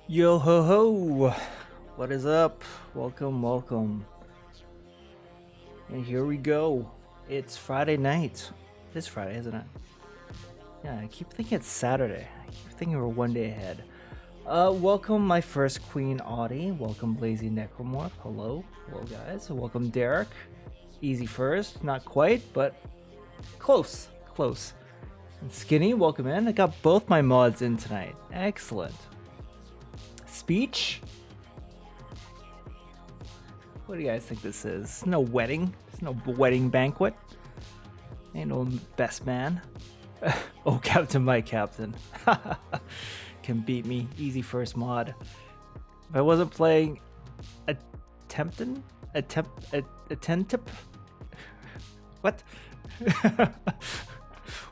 Yo ho ho! What is up? Welcome, welcome. And here we go. It's Friday night. It is Friday, isn't it? Yeah, I keep thinking it's Saturday. I keep thinking we're one day ahead. Welcome my first queen Audie. Welcome Blazy Necromorph. Hello. Hello guys. Welcome Derek. Easy first. Not quite, but close. Close. And Skinny, welcome in. I got both my mods in tonight. Excellent. Speech? What do you guys think this is? It's no wedding. It's no wedding banquet. Ain't no best man. Oh, Captain, my captain. Can beat me. Easy first mod. If I wasn't playing Attemptip? What?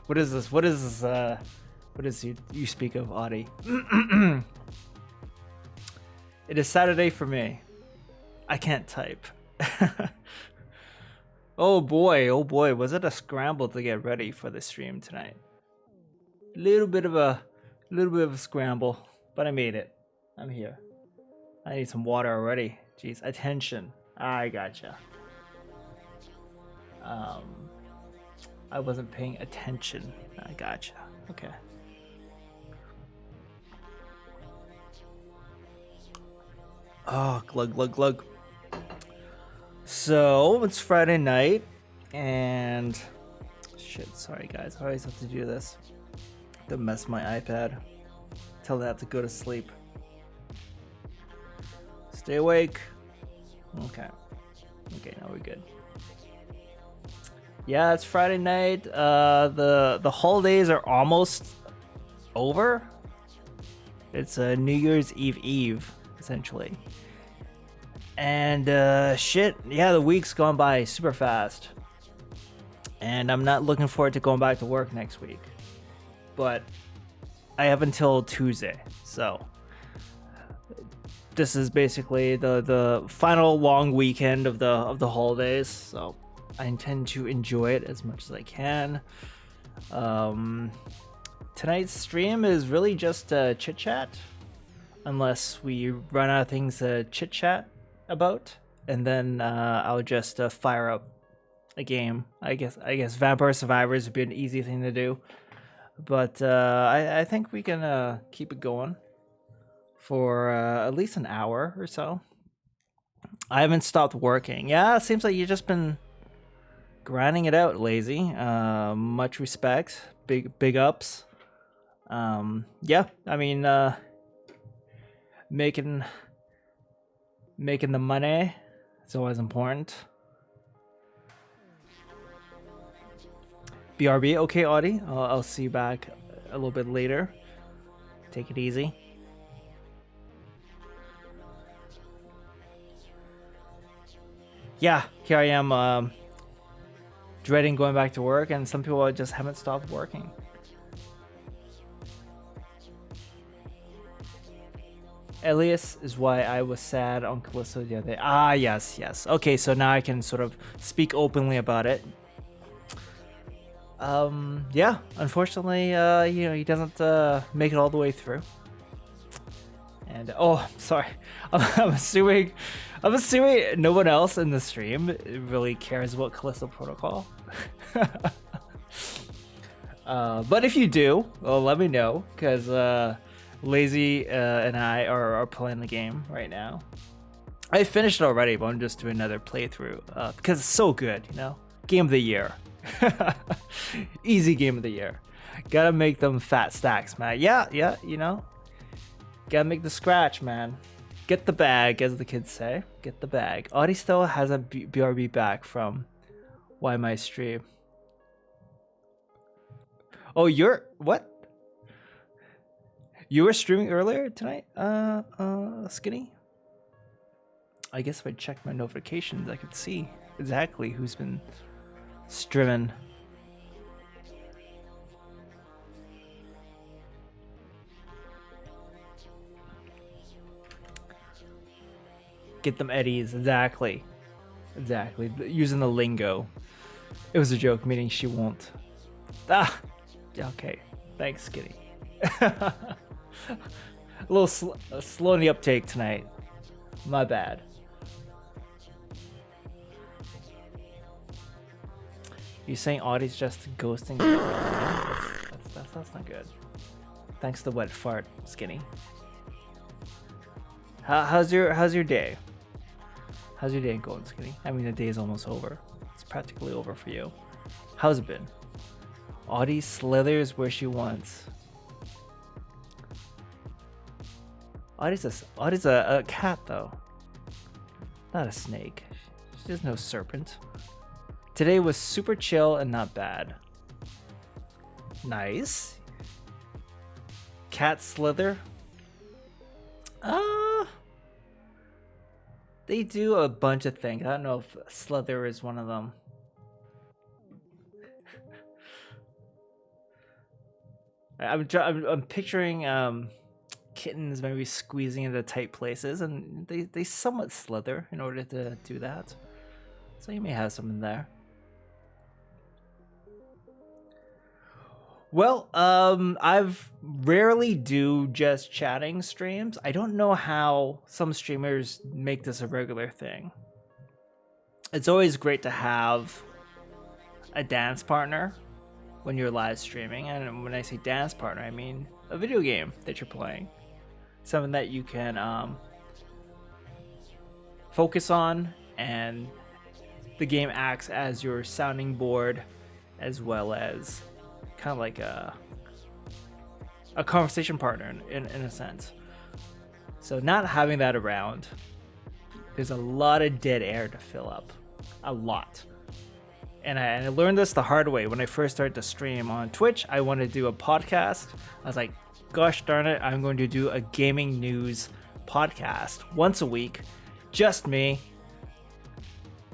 What is this? What is this? What is you speak of, Audie? It is Saturday for me. I can't type. Oh boy, was it a scramble to get ready for the stream tonight? Little bit of a scramble, but I made it. I'm here. I need some water already. Jeez, attention. I gotcha. I wasn't paying attention. I gotcha. Okay. Oh, glug, glug, glug. So, it's Friday night, and... Shit, sorry guys, I always have to do this. Don't mess my iPad. Tell it I have to go to sleep. Stay awake. Okay. Okay, now we're good. Yeah, it's Friday night. The holidays are almost over. It's a New Year's Eve, essentially. And shit, yeah, the week's gone by super fast. And I'm not looking forward to going back to work next week. But I have until Tuesday, so this is basically the final long weekend of the holidays. So I intend to enjoy it as much as I can. Tonight's stream is really just chit chat, unless we run out of things to chit chat about, and then I'll just fire up a game. I guess Vampire Survivors would be an easy thing to do, but I think we can keep it going for at least an hour or so. I haven't stopped working. Yeah, it seems like you've just been grinding it out, Lazy. Much respect. Big ups. Yeah, I mean, making the money is always important. BRB, okay, Audie. I'll see you back a little bit later. Take it easy. Yeah, here I am, dreading going back to work, and some people just haven't stopped working. Elias is why I was sad on Callisto the other day. Ah, yes. Okay, so now I can sort of speak openly about it. Yeah, unfortunately, he doesn't make it all the way through. And sorry, I'm assuming no one else in the stream really cares about Callisto Protocol. But if you do, well, let me know, because Lazy and I are playing the game right now. I finished it already, but I'm just doing another playthrough because it's so good, Game of the year. Easy game of the year. Gotta make them fat stacks, man. Yeah, gotta make the scratch, man. Get the bag, as the kids say. Get the bag. Audie still has a BRB back from Why My Stream. Oh, you're... What? You were streaming earlier tonight, Skinny? I guess if I checked my notifications, I could see exactly who's been streaming. Get them eddies. Exactly. Using the lingo. It was a joke, meaning she won't. Ah! Okay. Thanks, Skinny. A little slow in the uptake tonight. My bad. You saying Audie's just ghosting? That's not good. Thanks to wet fart, Skinny. How's your day? How's your day going, Skinny? I mean, the day is almost over. It's practically over for you. How's it been? Audie slithers where she wants. Audie's a cat, though. Not a snake. She's no serpent. Today was super chill and not bad. Nice. Cat slither? They do a bunch of things. I don't know if slither is one of them. I'm picturing kittens maybe squeezing into tight places, and they somewhat slither in order to do that. So you may have something there. Well, I've rarely do just chatting streams. I don't know how some streamers make this a regular thing. It's always great to have a dance partner when you're live streaming. And when I say dance partner, I mean a video game that you're playing. Something that you can focus on, and the game acts as your sounding board as well as kind of like a conversation partner in a sense. So not having that around, there's a lot of dead air to fill up. A lot. And I learned this the hard way. When I first started to stream on Twitch, I wanted to do a podcast. I was like, gosh darn it, I'm going to do a gaming news podcast once a week. Just me.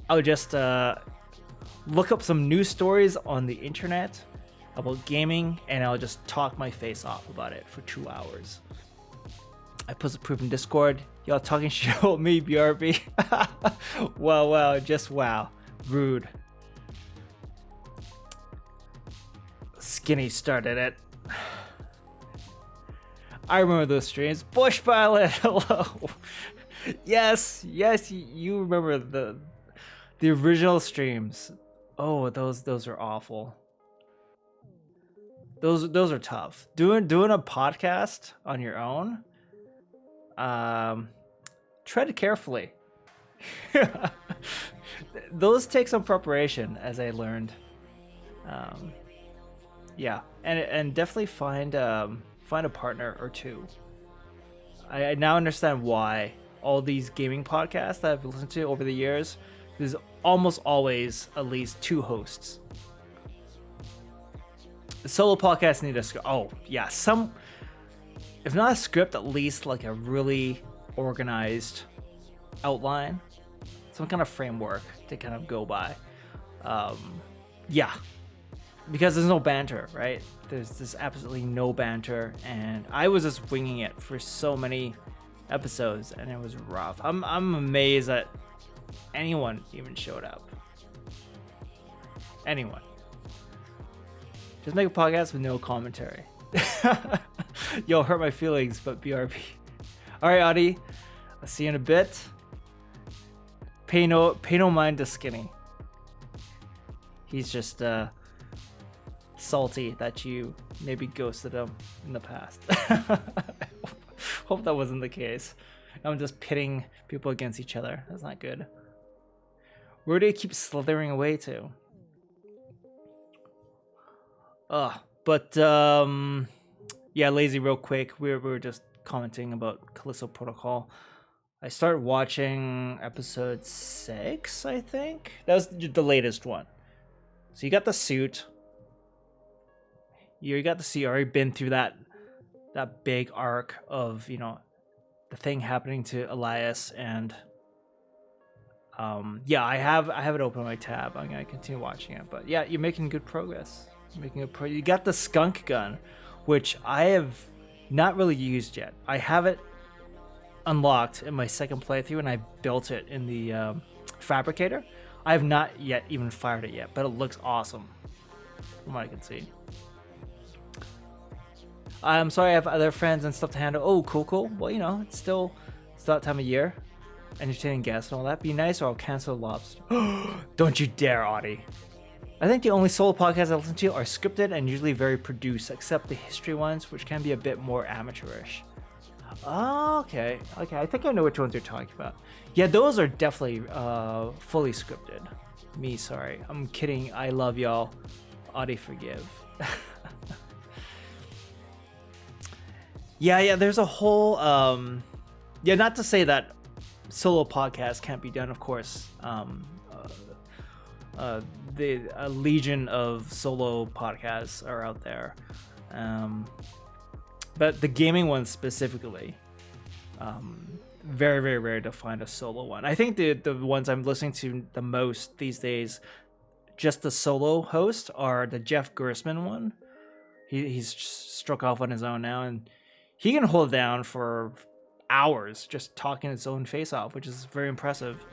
I would just look up some news stories on the internet about gaming, and I'll just talk my face off about it for 2 hours. I put the proof in Discord. Y'all talking shit about me, BRB. Wow, just wow. Rude. Skinny started it. I remember those streams. Bush Pilot, hello. Yes, you remember the original streams. Oh, those are awful. Those are tough. Doing a podcast on your own. Tread carefully. Those take some preparation, as I learned. Yeah, and definitely find a partner or two. I now understand why all these gaming podcasts that I've listened to over the years, there's almost always at least 2 hosts. The solo podcasts need a script. Oh, yeah, if not a script, at least like a really organized outline, some kind of framework to kind of go by. Yeah, because there's no banter, right? There's absolutely no banter, and I was just winging it for so many episodes, and it was rough. I'm amazed that anyone even showed up. Anyone. Just make a podcast with no commentary. You'll hurt my feelings, but BRB. Alright, Audie. I'll see you in a bit. Pay no mind to Skinny. He's just salty that you maybe ghosted him in the past. Hope that wasn't the case. I'm just pitting people against each other. That's not good. Where do you keep slithering away to? But yeah, Lazy, real quick, we were just commenting about Callisto Protocol. I started watching episode 6, I think. That was the latest one. So you got the suit. You got to see already been through that big arc of, you know, the thing happening to Elias, and yeah, I have it open on my tab. I'm gonna continue watching it, but yeah, you're making good progress. You got the skunk gun, which I have not really used yet. I have it unlocked in my second playthrough, and I built it in the fabricator. I have not yet even fired it yet, but it looks awesome from what I can see. I'm sorry, I have other friends and stuff to handle. Oh, cool. Well, you know, it's that time of year. Entertaining guests and all that. Be nice or I'll cancel the lobster. Don't you dare, Audie. I think the only solo podcasts I listen to are scripted and usually very produced, except the history ones, which can be a bit more amateurish. Oh, okay. I think I know which ones you're talking about. Yeah, those are definitely fully scripted. Me, sorry. I'm kidding. I love y'all. Audie, forgive. Yeah, there's a whole not to say that solo podcasts can't be done, of course. A legion of solo podcasts are out there, but the gaming ones specifically, very, very rare to find a solo one. I think the ones I'm listening to the most these days, just the solo host, are the Jeff Gerstmann one. He's struck off on his own now, and he can hold it down for hours just talking his own face off, which is very impressive.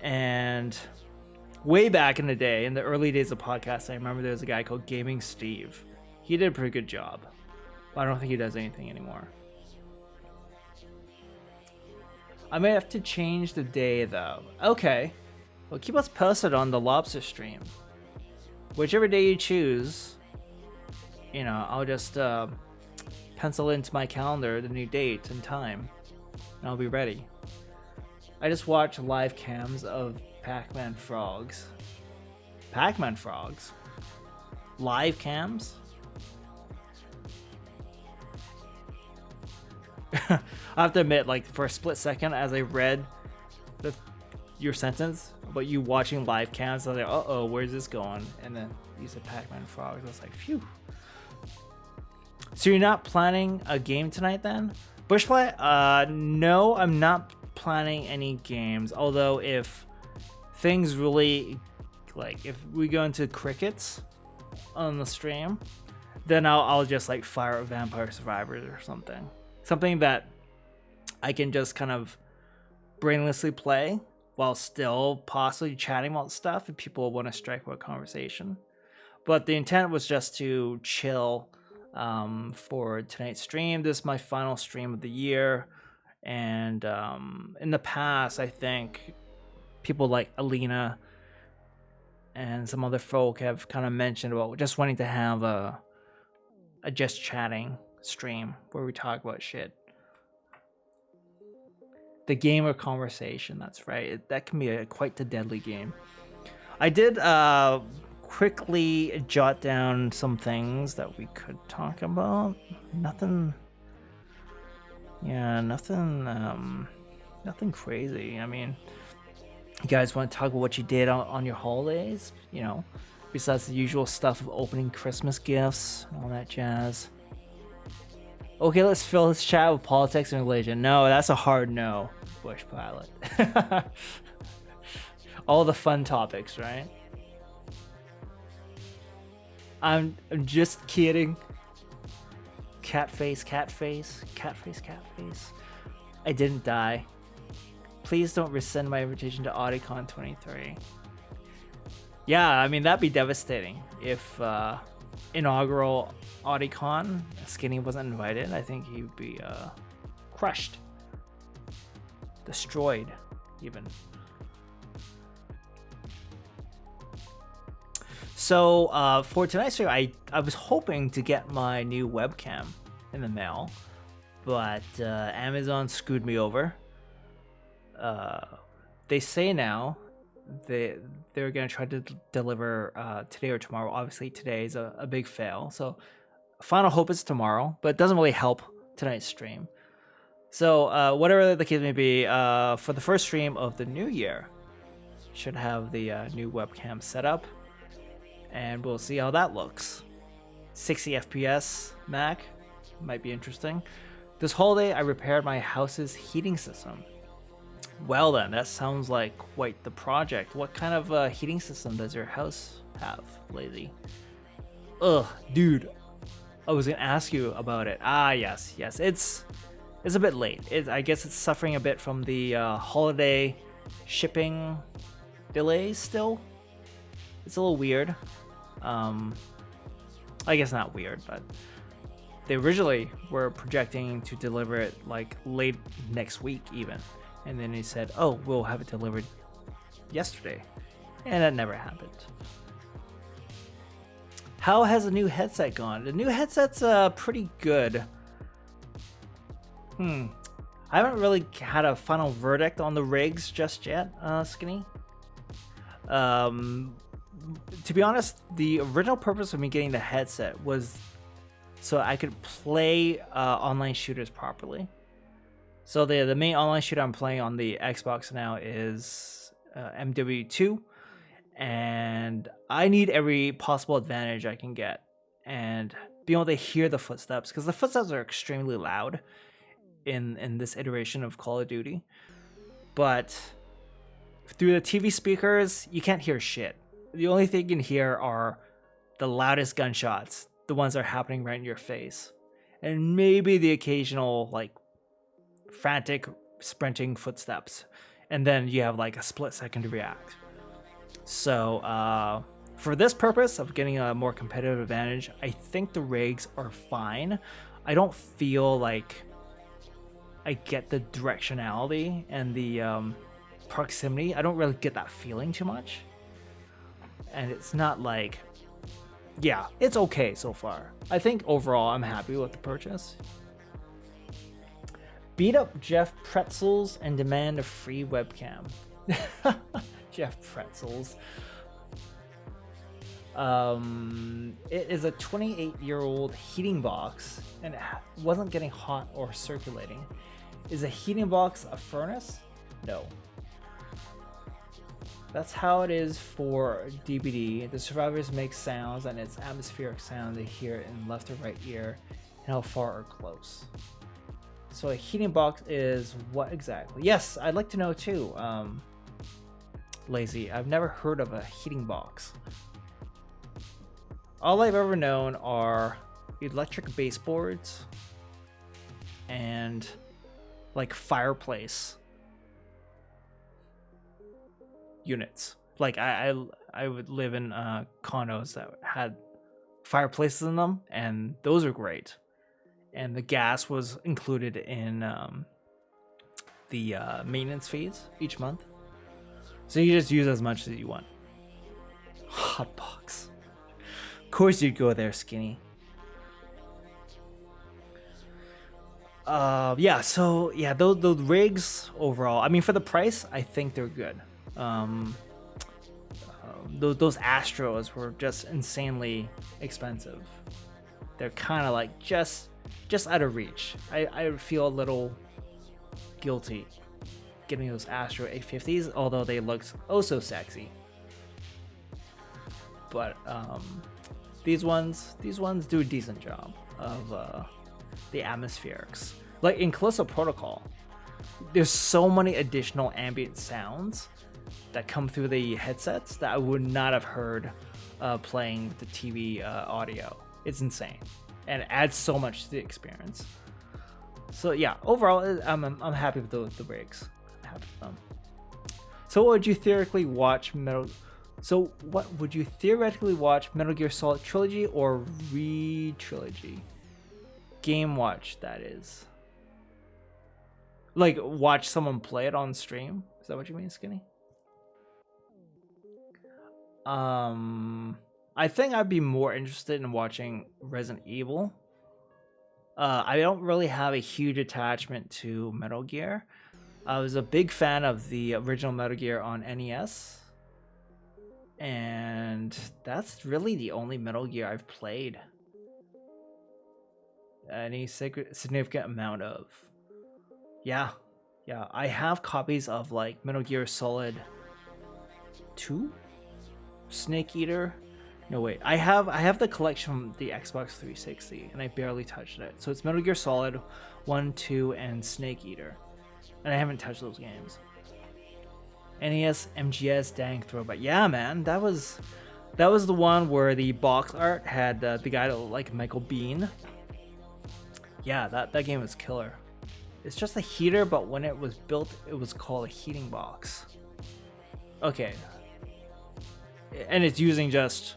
And way back in the day, in the early days of podcasts, I remember there was a guy called Gaming Steve. He did a pretty good job, but I don't think he does anything anymore. I may have to change the day though. Okay, well, keep us posted on the lobster stream. Whichever day you choose, you know, I'll just pencil into my calendar the new date and time, and I'll be ready. I just watched live cams of Pac-Man frogs. Pac-Man frogs? Live cams? I have to admit, like, for a split second, as I read your sentence about you watching live cams, I was like, uh-oh, where's this going? And then you said Pac-Man frogs. I was like, phew. So you're not planning a game tonight then? Bushplay? No, I'm not planning any games. Although if things really, like, if we go into crickets on the stream, then I'll just like fire up Vampire Survivors or something. Something that I can just kind of brainlessly play while still possibly chatting about stuff if people want to strike up a conversation. But the intent was just to chill for tonight's stream. This is my final stream of the year, and in the past, I think people like Alina and some other folk have kind of mentioned about just wanting to have a just chatting stream where we talk about shit. The game of conversation, that's right. That can be quite the deadly game. I did quickly jot down some things that we could talk about. Nothing crazy. I mean, you guys want to talk about what you did on your holidays? You know, besides the usual stuff of opening Christmas gifts and all that jazz. Okay, let's fill this chat with politics and religion. No, that's a hard no, Bush Pilot. All the fun topics, right? I'm just kidding. Cat face. I didn't die. Please don't rescind my invitation to AudiCon 23. Yeah, I mean, that'd be devastating if inaugural AudiCon Skinny wasn't invited. I think he'd be crushed, destroyed, even. So for tonight's show, I was hoping to get my new webcam in the mail, but Amazon screwed me over. They say now they're going to try to deliver today or tomorrow. Obviously, today is a big fail. So final hope is tomorrow, but it doesn't really help tonight's stream. So whatever the case may be, for the first stream of the new year, should have the new webcam set up. And we'll see how that looks. 60 FPS Mac might be interesting. This holiday, I repaired my house's heating system. Well then, that sounds like quite the project. What kind of heating system does your house have, Lazy? Ugh, dude. I was gonna ask you about it. Ah, yes. It's a bit late. I guess it's suffering a bit from the holiday shipping delays still. It's a little weird. I guess not weird, but they originally were projecting to deliver it like late next week even. And then they said, oh, we'll have it delivered yesterday. And that never happened. How has the new headset gone? The new headset's pretty good. I haven't really had a final verdict on the rigs just yet, Skinny. To be honest, the original purpose of me getting the headset was so I could play online shooters properly. So the main online shooter I'm playing on the Xbox now is MW2, and I need every possible advantage I can get, and being able to hear the footsteps, because the footsteps are extremely loud in this iteration of Call of Duty. But through the TV speakers, you can't hear shit. The only thing you can hear are the loudest gunshots, the ones that are happening right in your face, and maybe the occasional like frantic sprinting footsteps, and then you have like a split second to react. So for this purpose of getting a more competitive advantage, I think the rigs are fine. I don't feel like I get the directionality and the proximity. I don't really get that feeling too much. And it's not like, yeah, it's okay so far. I think overall I'm happy with the purchase. Beat up Jeff Pretzels and demand a free webcam. Jeff Pretzels. It is a 28-year-old heating box, and it wasn't getting hot or circulating. Is a heating box a furnace? No. That's how it is for DBD. The survivors make sounds, and it's atmospheric sound. They hear it in left or right ear, and how far or close. So a heating box is what exactly? Yes, I'd like to know too. Lazy, I've never heard of a heating box. All I've ever known are electric baseboards and like fireplace units. Like I would live in condos that had fireplaces in them, and those are great. And the gas was included in the maintenance fees each month, so you just use as much as you want. Hot box. Of course you'd go there, Skinny. Yeah, so yeah, those rigs overall, I mean, for the price, I think they're good. Those Astros were just insanely expensive. They're kind of like just out of reach. I feel a little guilty getting those Astro 850s, although they looked oh so sexy. But these ones do a decent job of the atmospherics. Like in Callisto Protocol, there's so many additional ambient sounds that come through the headsets that I would not have heard playing with the TV audio. It's insane, and it adds so much to the experience. So yeah, overall, I'm happy with the rigs. I'm happy with them. So what would you theoretically watch Metal Gear Solid Trilogy or Re-Trilogy? Game watch, that is. Like, watch someone play it on stream? Is that what you mean, Skinny? I think I'd be more interested in watching Resident Evil. I don't really have a huge attachment to Metal Gear. I was a big fan of the original Metal Gear on NES. And that's really the only Metal Gear I've played any significant amount of. Yeah, I have copies of like Metal Gear Solid 2, Snake Eater. No wait, I have the collection from the Xbox 360, and I barely touched it. So it's Metal Gear Solid 1, 2, and Snake Eater, and I haven't touched those games. NES MGS, dang throwback. Yeah, man, that was the one where the box art had the guy that looked like Michael Bean. Yeah, that game was killer. It's just a heater, but when it was built, it was called a heating box. Okay. And it's using just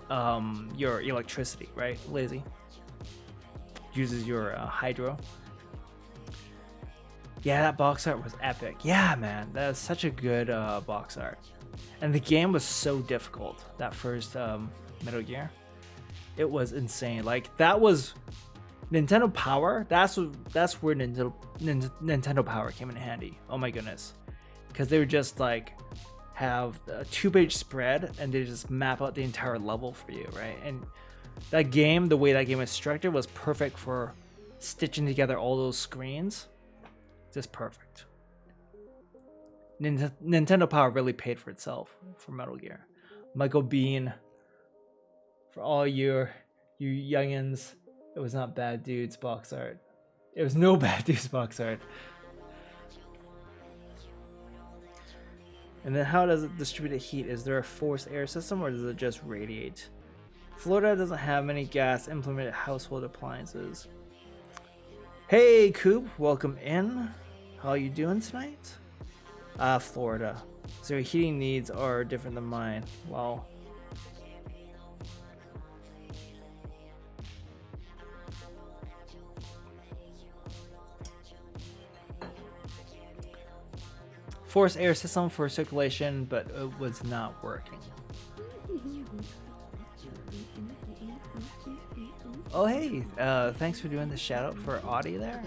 your electricity, right? Lazy. Uses your hydro. Yeah, that box art was epic. Yeah, man, that's such a good box art. And the game was so difficult. That first Metal Gear, it was insane. Like that was Nintendo Power. That's where Nintendo Power came in handy. Oh my goodness, because they would just like have a 2-page spread and they just map out the entire level for you, right? And that game, the way that game was structured, was perfect for stitching together all those screens. Just perfect. Nintendo Power really paid for itself for Metal Gear. Michael Bean, for all you youngins, it was not Bad Dudes box art. It was no Bad Dudes box art. And then how does it distribute the heat? Is there a forced air system or does it just radiate? Florida doesn't have many gas implemented household appliances. Hey Coop, welcome in. How are you doing tonight? Florida. So your heating needs are different than mine. Well, forced air system for circulation, but it was not working. Oh hey, thanks for doing the shout out for Audie there,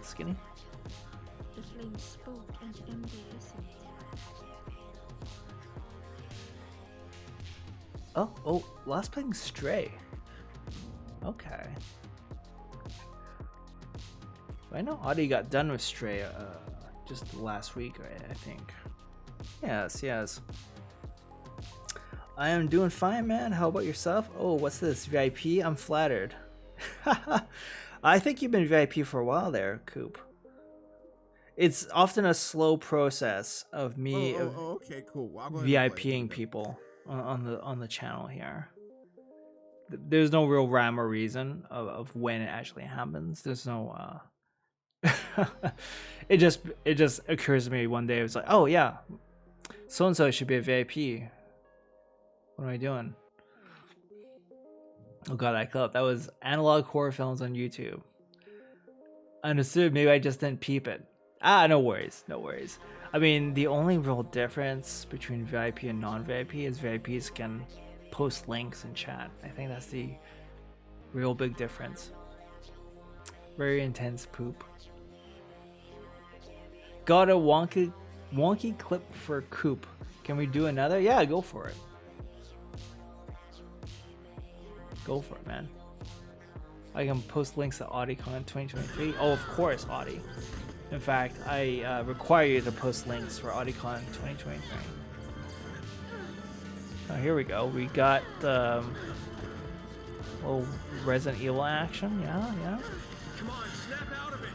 Skinny. The flame spoke and the ember listened. Oh, last playing Stray. Okay. I know Audie got done with Stray just last week, I think. Yes. I am doing fine, man. How about yourself? Oh, what's this? VIP? I'm flattered. I think you've been VIP for a while there, Coop. It's often a slow process of me okay, cool. Well, VIPing people on the channel here. There's no real rhyme or reason of when it actually happens. There's no it just occurs to me one day. It was like, oh yeah, so and so should be a VIP. What am I doing? Oh god, I thought that was Analog Horror Films on YouTube. I understood. Maybe I just didn't peep it. No worries. I mean, the only real difference between VIP and non-VIP is VIPs can post links in chat. I think that's the real big difference. Very intense poop. Got a wonky clip for Coop. Can we do another? Yeah, go for it. Go for it, man. I can post links to AudiCon 2023. Oh, of course, Audi. In fact, I require you to post links for AudiCon 2023. Oh, here we go. We got the little Resident Evil action. Yeah. Come on, snap out of it.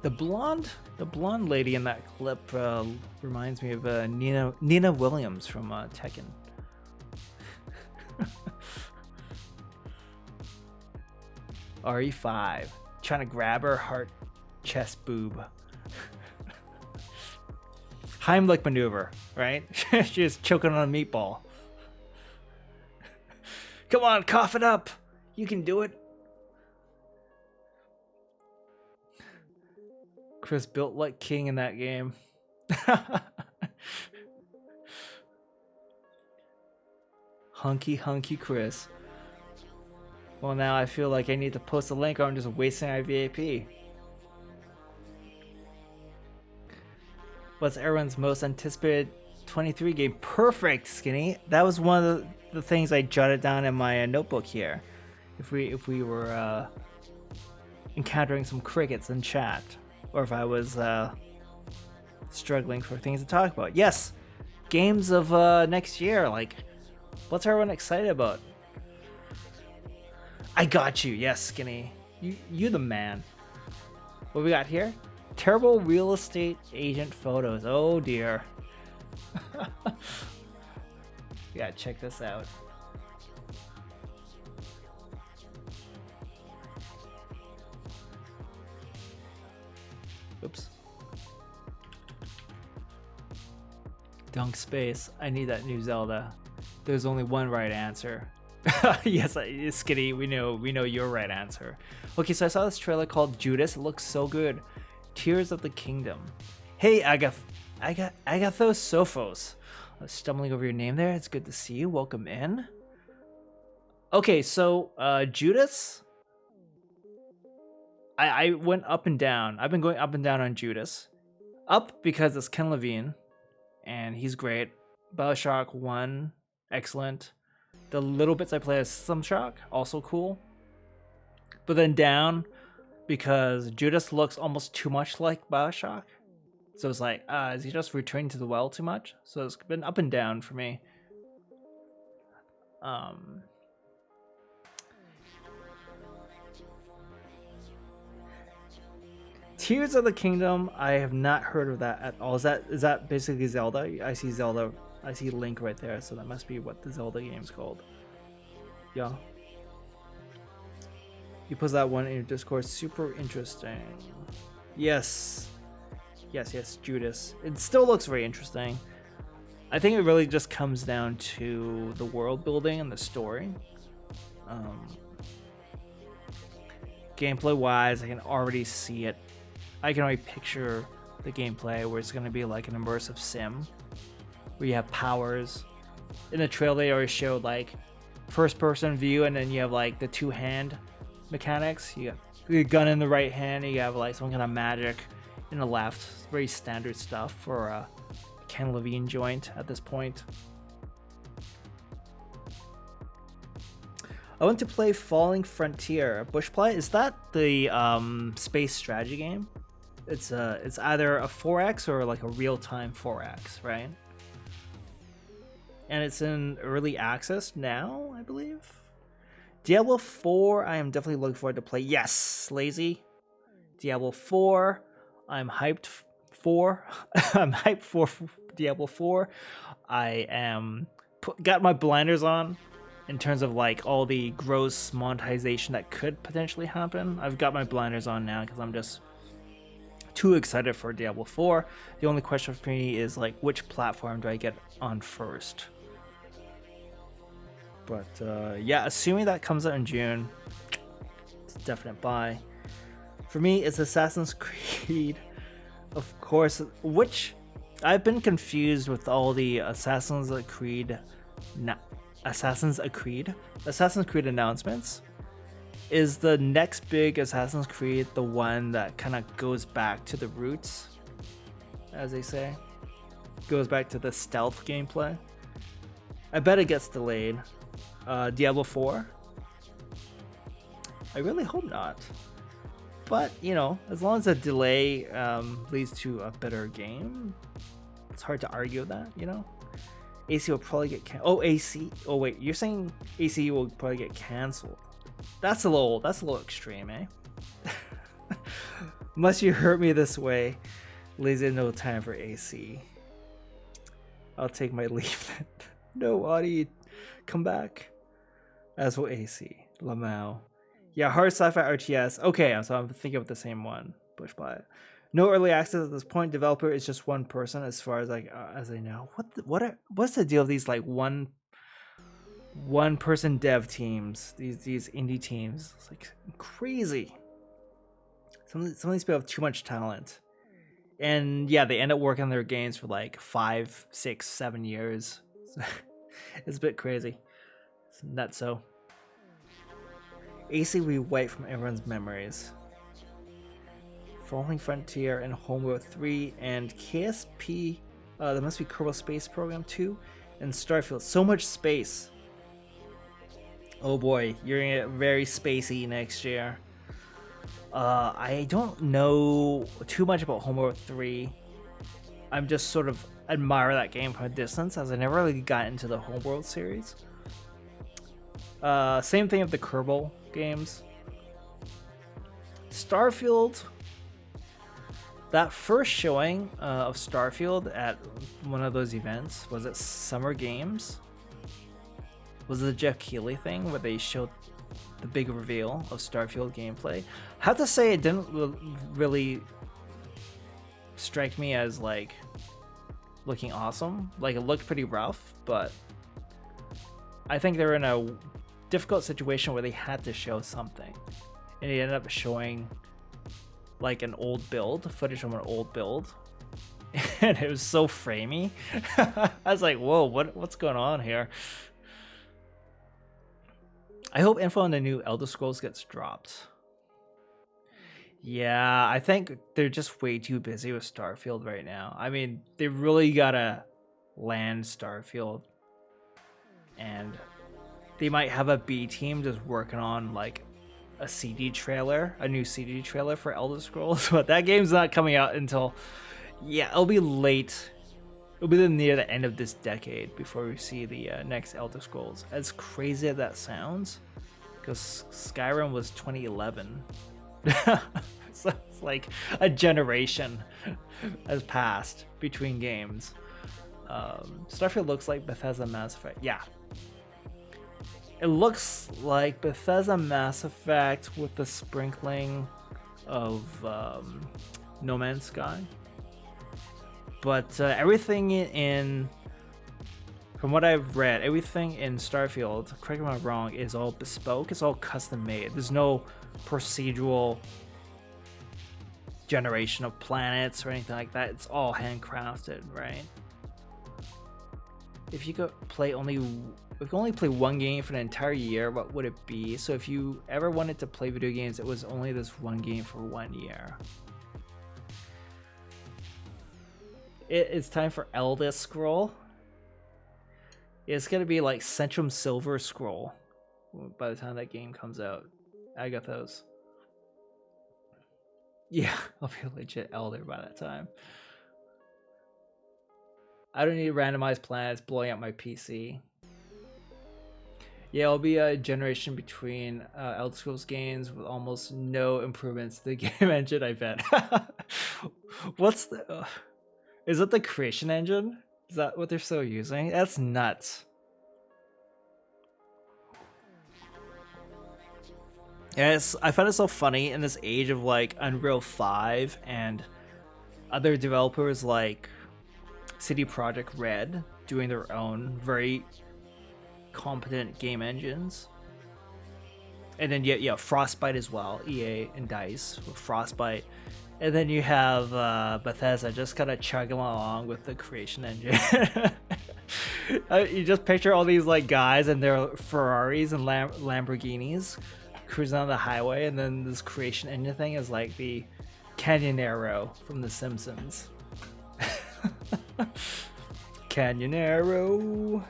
The blonde lady in that clip reminds me of Nina Williams from Tekken. RE5, trying to grab her heart chest boob. Heimlich maneuver, right? She's choking on a meatball. Come on, cough it up. You can do it. Chris built like king in that game. Hunky Chris. Well, now I feel like I need to post a link or I'm just wasting my VIP. What's everyone's most anticipated 23 game? Perfect, Skinny. That was one of the things I jotted down in my notebook here. If we were encountering some crickets in chat, or if I was struggling for things to talk about. Yes, games of next year. Like, what's everyone excited about? I got you. Yes, Skinny. You the man. What we got here? Terrible real estate agent photos. Oh dear. Yeah, check this out. Oops. Dunk space. I need that new Zelda. There's only one right answer. Yes, Skitty. We know your right answer. Okay, so I saw this trailer called Judas. It looks so good. Tears of the Kingdom. Hey, Agathos Sophos. I was stumbling over your name there. It's good to see you. Welcome in. Okay, so Judas. I went up and down. I've been going up and down on Judas. Up because it's Ken Levine, and he's great. Bioshock 1, excellent. The little bits I play as System Shock, also cool. But then down because Judas looks almost too much like Bioshock. So it's like, is he just returning to the well too much? So it's been up and down for me. Tears of the Kingdom, I have not heard of that at all. Is that basically Zelda? I see Zelda. I see Link right there, so that must be what the Zelda game's called. Yeah. You post that one in your Discord. Super interesting. Yes. Yes, Judas. It still looks very interesting. I think it really just comes down to the world building and the story. Gameplay wise, I can already see it. I can already picture the gameplay where it's going to be like an immersive sim where you have powers. In the trailer, they already showed like first person view, and then you have like the two-hand mechanics. You got the gun in the right hand, and you have like some kind of magic in the left. It's very standard stuff for a Ken Levine joint at this point. I want to play Falling Frontier. Bushplay, is that the space strategy game? It's either a 4X or like a real-time 4X, right? And it's in early access now, I believe. Diablo 4, I am definitely looking forward to play. Yes, Lazy. Diablo 4, I'm hyped for. I'm hyped for Diablo 4. I am got my blinders on in terms of like all the gross monetization that could potentially happen. I've got my blinders on now because I'm just too excited for Diablo 4. The only question for me is like, which platform do I get on first? But yeah, assuming that comes out in June, it's a definite buy. For me, it's Assassin's Creed, of course, which I've been confused with all the Assassin's Creed announcements. Is the next big Assassin's Creed the one that kind of goes back to the roots, as they say? Goes back to the stealth gameplay? I bet it gets delayed. Diablo 4? I really hope not. But, you know, as long as a delay leads to a better game, it's hard to argue that, you know? AC will probably get AC. Oh wait, you're saying AC will probably get cancelled. That's a little extreme, eh? Unless you hurt me this way, Lazy, no time for AC. I'll take my leave then. No, Audie, come back. As will AC. Lamau. Yeah, hard sci-fi RTS. Okay, so I'm thinking of the same one. Bushby. No early access at this point. Developer is just one person, as far as as I know. What's the deal of these like one person dev teams? These indie teams. It's like crazy. Some of these people have too much talent, and yeah, they end up working on their games for like 5, 6, 7 years. So it's a bit crazy. It's nuts. So AC we wipe from everyone's memories. Falling Frontier and Homeworld 3 and KSP, there must be Kerbal Space Program 2 and Starfield. So much space. Oh boy, you're gonna get very spacey next year. I don't know too much about Homeworld 3. I'm just sort of admire that game from a distance, as I never really got into the Homeworld series. Same thing with the Kerbal games. Starfield. That first showing of Starfield at one of those events, was it Summer Games? Was it the Jeff Keighley thing where they showed the big reveal of Starfield gameplay? I have to say it didn't really strike me as like looking awesome. Like it looked pretty rough, but I think they're in a difficult situation where they had to show something, and they ended up showing like an old build, footage from an old build, and it was so framey. I was like, whoa, what's going on here? I hope info on the new Elder Scrolls gets dropped. Yeah, I think they're just way too busy with Starfield right now. I mean, they really gotta land Starfield, and they might have a B team just working on like a new CD trailer for Elder Scrolls, but that game's not coming out until, yeah, it'll be late. It'll be near the end of this decade before we see the next Elder Scrolls. As crazy as that sounds, because Skyrim was 2011. So it's like a generation has passed between games. Starfield looks like Bethesda Mass Effect. Yeah. It looks like Bethesda Mass Effect with the sprinkling of No Man's Sky. But everything from what I've read, everything in Starfield, correct me if I'm wrong, is all bespoke. It's all custom made. There's no procedural generation of planets or anything like that. It's all handcrafted, right? If you could only play one game for an entire year, what would it be? So if you ever wanted to play video games, it was only this one game for 1 year. It is time for Elder Scroll. It's gonna be like Centrum Silver Scroll by the time that game comes out. I got those. Yeah, I'll be a legit elder by that time. I don't need randomized planets blowing up my PC. Yeah, it'll be a generation between Elder Scrolls games with almost no improvements to the game engine, I bet. What's the... is it the creation engine? Is that what they're still using? That's nuts. Yes, I find it so funny in this age of like Unreal 5 and other developers like CD Projekt Red doing their own very competent game engines. And then yeah, Frostbite as well, EA and DICE with Frostbite. And then you have Bethesda just kind of chugging along with the creation engine. You just picture all these like guys and their Ferraris and Lamborghinis cruising on the highway, and then this creation engine thing is like the Canyonero from The Simpsons. Canyonero.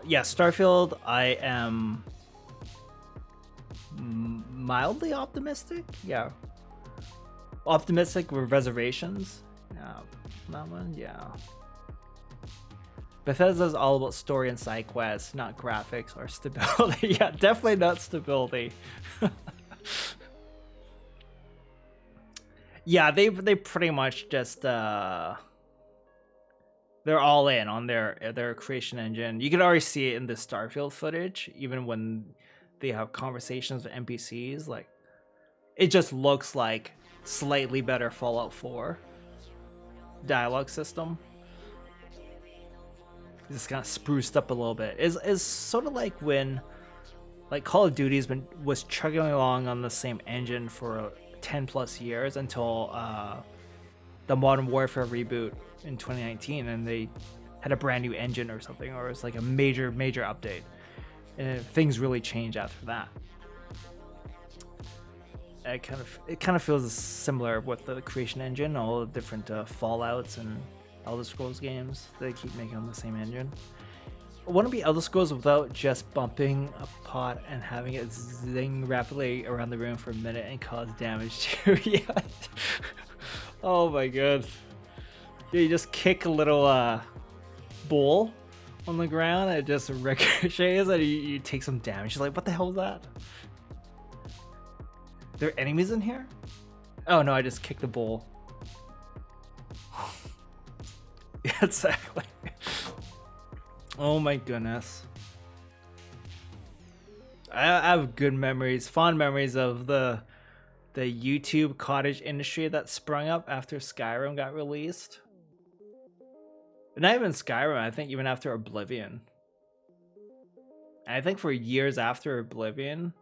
Yeah, Starfield, I am mildly optimistic. Yeah. Optimistic with reservations. Yeah, that one, yeah. Bethesda's all about story and side quests, not graphics or stability. Yeah, definitely not stability. Yeah, they pretty much just they're all in on their creation engine. You can already see it in the Starfield footage, even when they have conversations with NPCs. Like, it just looks like slightly better Fallout 4 dialogue system. It's kind of spruced up a little bit. Is sort of like when like Call of Duty was chugging along on the same engine for 10 plus years until the Modern Warfare reboot in 2019, and they had a brand new engine or something, or it's like a major update, and things really change after that. It kind of feels similar with the creation engine, all the different Fallouts and Elder Scrolls games they keep making on the same engine. I want to be Elder Scrolls without just bumping a pot and having it zing rapidly around the room for a minute and cause damage to yeah. Oh my god. Yeah, you just kick a little bowl on the ground and it just ricochets and you take some damage. You're like, what the hell is that? There are enemies in here? Oh no, I just kicked the bowl. Yeah, exactly. Oh my goodness. I have good memories, fond memories of the YouTube cottage industry that sprung up after Skyrim got released. Not even Skyrim, I think even after Oblivion. I think for years after Oblivion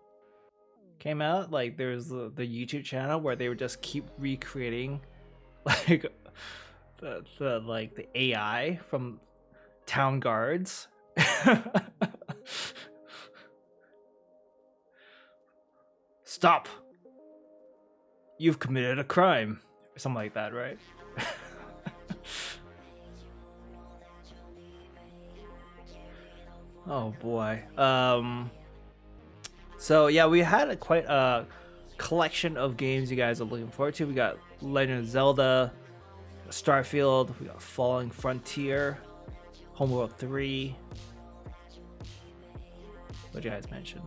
came out, like there's the YouTube channel where they would just keep recreating like the AI from town guards. Stop! You've committed a crime, or something like that, right? Oh boy. So yeah, we had quite a collection of games you guys are looking forward to. We got Legend of Zelda, Starfield, we got Falling Frontier, Homeworld 3. What'd you guys mention?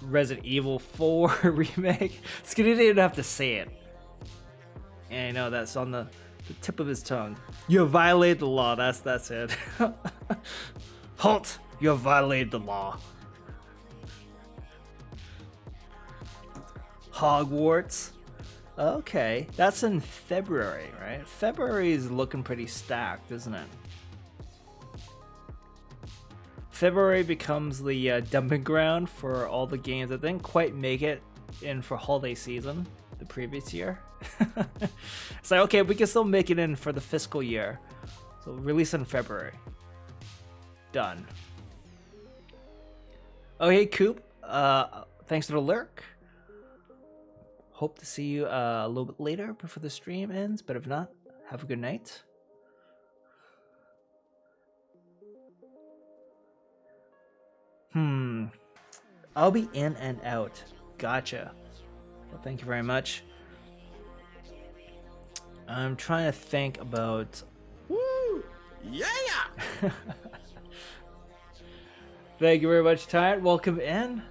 Resident Evil 4 remake. Skinny didn't have to say it. And I know that's on the tip of his tongue. You have violated the law. That's it. Halt! You have violated the law. Hogwarts. Okay, that's in February, right? February is looking pretty stacked, isn't it? February becomes the dumping ground for all the games that didn't quite make it in for holiday season the previous year. It's like, okay, we can still make it in for the fiscal year. So release in February. Done. Oh, hey, Coop. Thanks for the lurk. Hope to see you a little bit later before the stream ends, but if not, have a good night. I'll be in and out. Gotcha. Well, thank you very much. I'm trying to think about... Woo! Yeah! Thank you very much, Tyrant. Welcome in.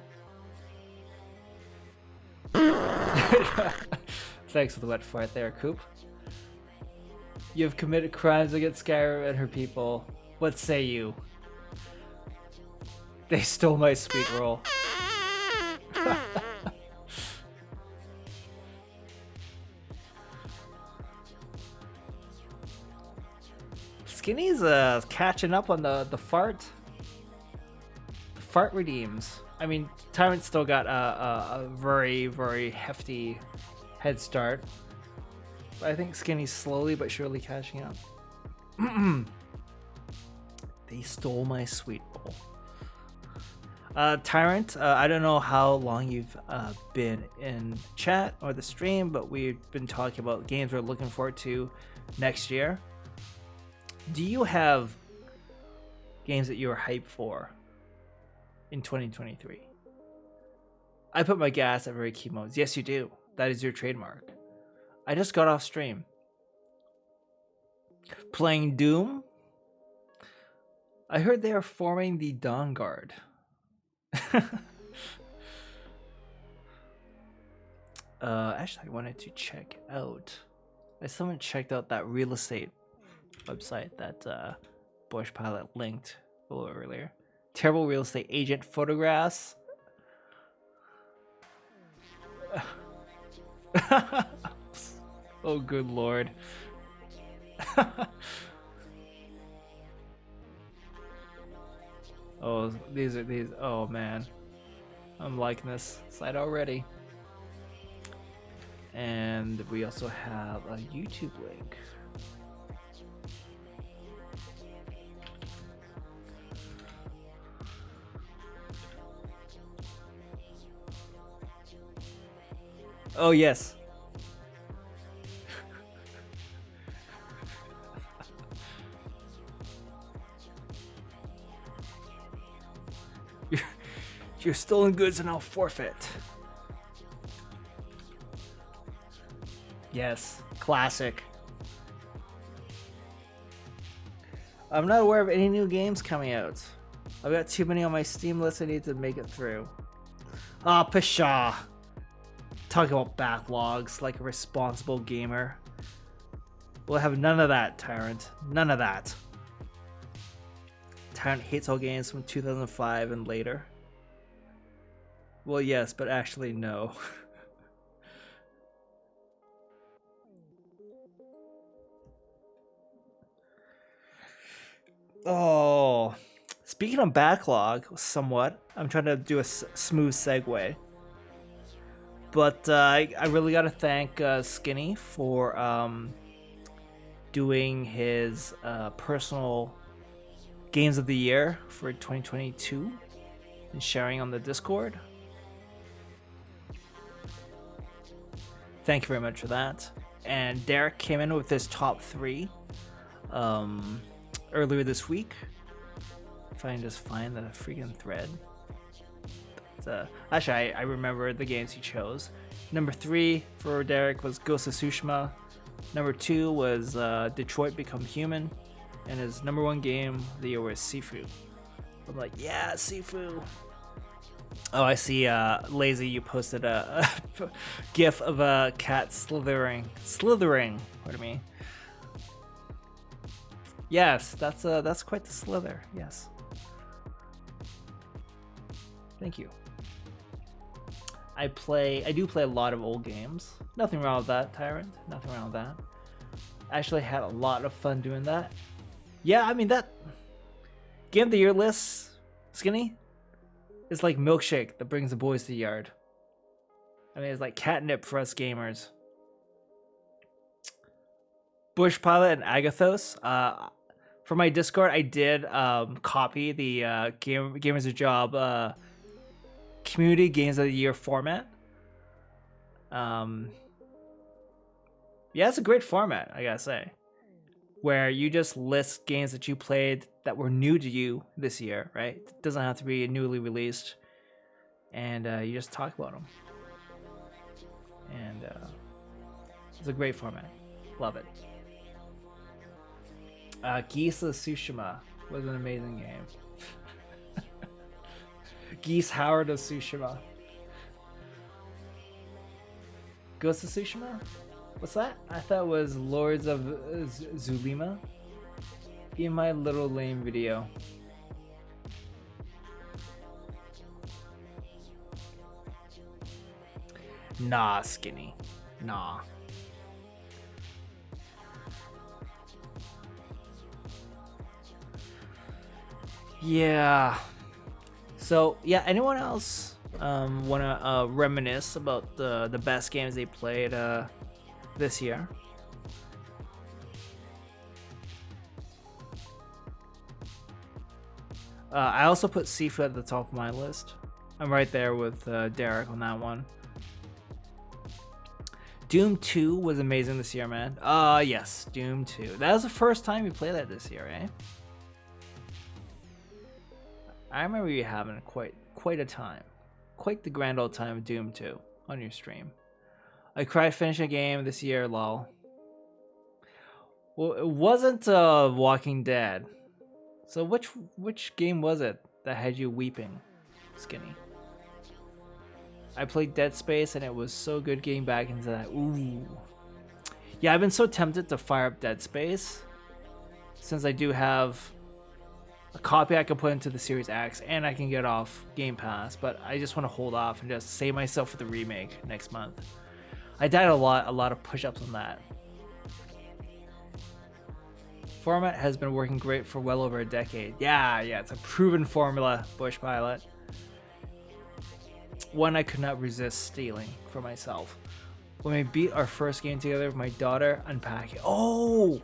Thanks for the wet fart there, Coop. You have committed crimes against Skyrim and her people. What say you? They stole my sweet roll. Skinny's catching up on the fart. The fart redeems. I mean, Tyrant still got a very, very hefty head start. But I think Skinny's slowly but surely catching up. They stole my sweet roll. Tyrant, I don't know how long you've been in chat or the stream, but we've been talking about games we're looking forward to next year. Do you have games that you're hyped for in 2023? I put my gas at very key modes. Yes, you do. That is your trademark. I just got off stream. Playing Doom. I heard they are forming the Dawn Guard. Actually, I wanted to check out. I still haven't checked out that real estate website that Bush Pilot linked a little earlier. Terrible real estate agent photographs. Oh, good lord. Oh, these. Oh man, I'm liking this site already. And we also have a YouTube link. Oh yes. Your stolen goods are now forfeit. Yes, classic. I'm not aware of any new games coming out. I've got too many on my Steam list I need to make it through. Ah, pshaw. Talking about backlogs like a responsible gamer. We'll have none of that, Tyrant. None of that. Tyrant hates all games from 2005 and later. Well, yes, but actually no. Oh, speaking of backlog, somewhat, I'm trying to do a smooth segue. But I really got to thank Skinny for doing his personal games of the year for 2022 and sharing on the Discord. Thank you very much for that. And Derek came in with his top 3 earlier this week. If I can just find the freaking thread. Actually, I remember the games he chose. Number 3 for Derek was Ghost of Tsushima. Number 2 was Detroit Become Human. And his number 1 game of the year was Sifu. I'm like, yeah, Sifu. Oh, I see, Lazy, you posted a gif of a cat slithering. Pardon me. Yes, that's quite the slither. Yes. Thank you. I do play a lot of old games. Nothing wrong with that, Tyrant. Nothing wrong with that. I actually had a lot of fun doing that. Yeah, I mean, that Game of the Year list, Skinny, is like milkshake that brings the boys to the yard. I mean, it's like catnip for us gamers. Bush Pilot and Agathos. For my Discord, I did copy the Gamers a Job Community Games of the Year format. Yeah, it's a great format, I gotta say. Where you just list games that you played that were new to you this year, right? It doesn't have to be newly released. And you just talk about them. And it's a great format. Love it. Geese of Tsushima was an amazing game. Geese Howard of Tsushima. Ghost of Tsushima? What's that? I thought it was Lords of Zulima. In my little lame video. Nah, Skinny. Nah. Yeah. So, yeah, anyone else want to reminisce about the best games they played this year? I also put Sifu at the top of my list. I'm right there with Derek on that one. Doom 2 was amazing this year, man. Yes, Doom 2. That was the first time you played that this year, eh? I remember you having quite a time. Quite the grand old time of Doom 2 on your stream. I cried finishing a game this year, lol. Well, it wasn't Walking Dead. So which game was it that had you weeping, Skinny? I played Dead Space and it was so good getting back into that. Ooh. Yeah, I've been so tempted to fire up Dead Space since I do have a copy I can put into the Series X and I can get off Game Pass, but I just want to hold off and just save myself for the remake next month. I died a lot of push-ups on that. Format has been working great for well over a decade. Yeah, it's a proven formula, Bush Pilot. One I could not resist stealing for myself. When we beat our first game together with my daughter, Unpack It. Oh,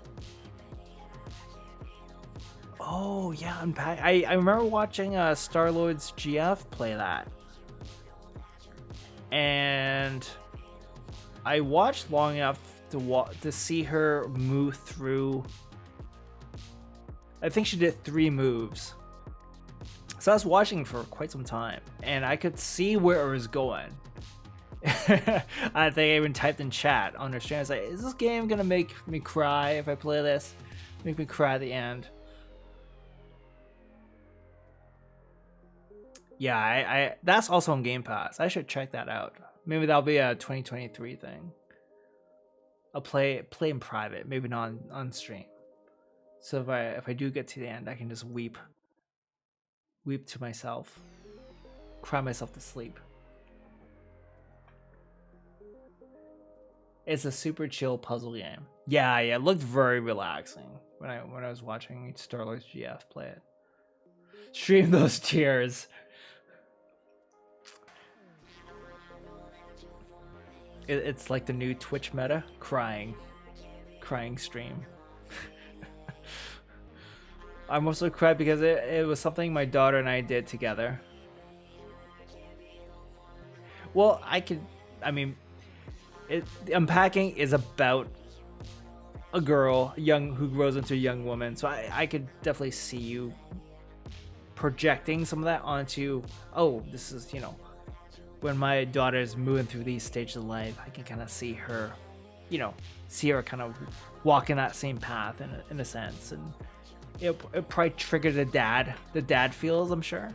yeah, Unpack. I remember watching Star-Lord's GF play that. And I watched long enough to see her move through. I think she did 3 moves. So I was watching for quite some time, and I could see where it was going. I think I even typed in chat on her stream. I was like, is this game gonna make me cry if I play this? Make me cry at the end. Yeah, I that's also on Game Pass. I should check that out. Maybe that'll be a 2023 thing. I'll play in private, maybe not on stream. So if I do get to the end, I can just weep weep to myself, cry myself to sleep. It's a super chill puzzle game. Yeah, it looked very relaxing when I was watching Starlord's GF play it. Stream those tears. It's like the new Twitch meta, crying stream. I mostly cried because it was something my daughter and I did together. Well, unpacking is about a girl, who grows into a young woman. So I could definitely see you projecting some of that onto, oh, this is, when my daughter's moving through these stages of life, I can kind of see her, kind of walking that same path in a sense. And it probably triggered the dad feels, I'm sure.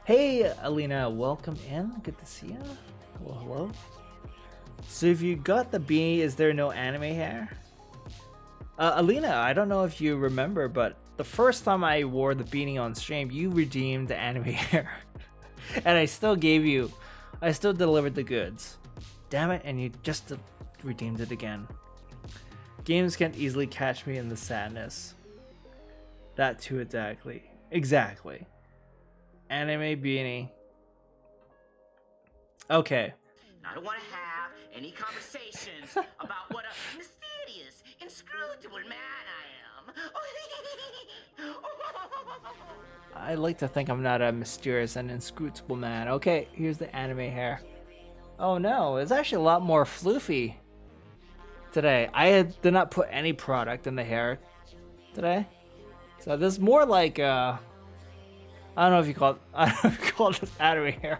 Hey, Alina, welcome in. Good to see you. Hello. So if you got the beanie, is there no anime hair? Alina, I don't know if you remember, but the first time I wore the beanie on stream, you redeemed the anime hair. And I still delivered the goods. Damn it, and you just redeemed it again. Games can't easily catch me in the sadness. That too, exactly. Anime beanie. Okay. I don't want to have any conversations about what a mysterious, inscrutable man I am. I like to think I'm not a mysterious and inscrutable man. Okay, here's the anime hair. Oh no, it's actually a lot more floofy today. I did not put any product in the hair today. So this is more like, I don't know if you call it anime hair.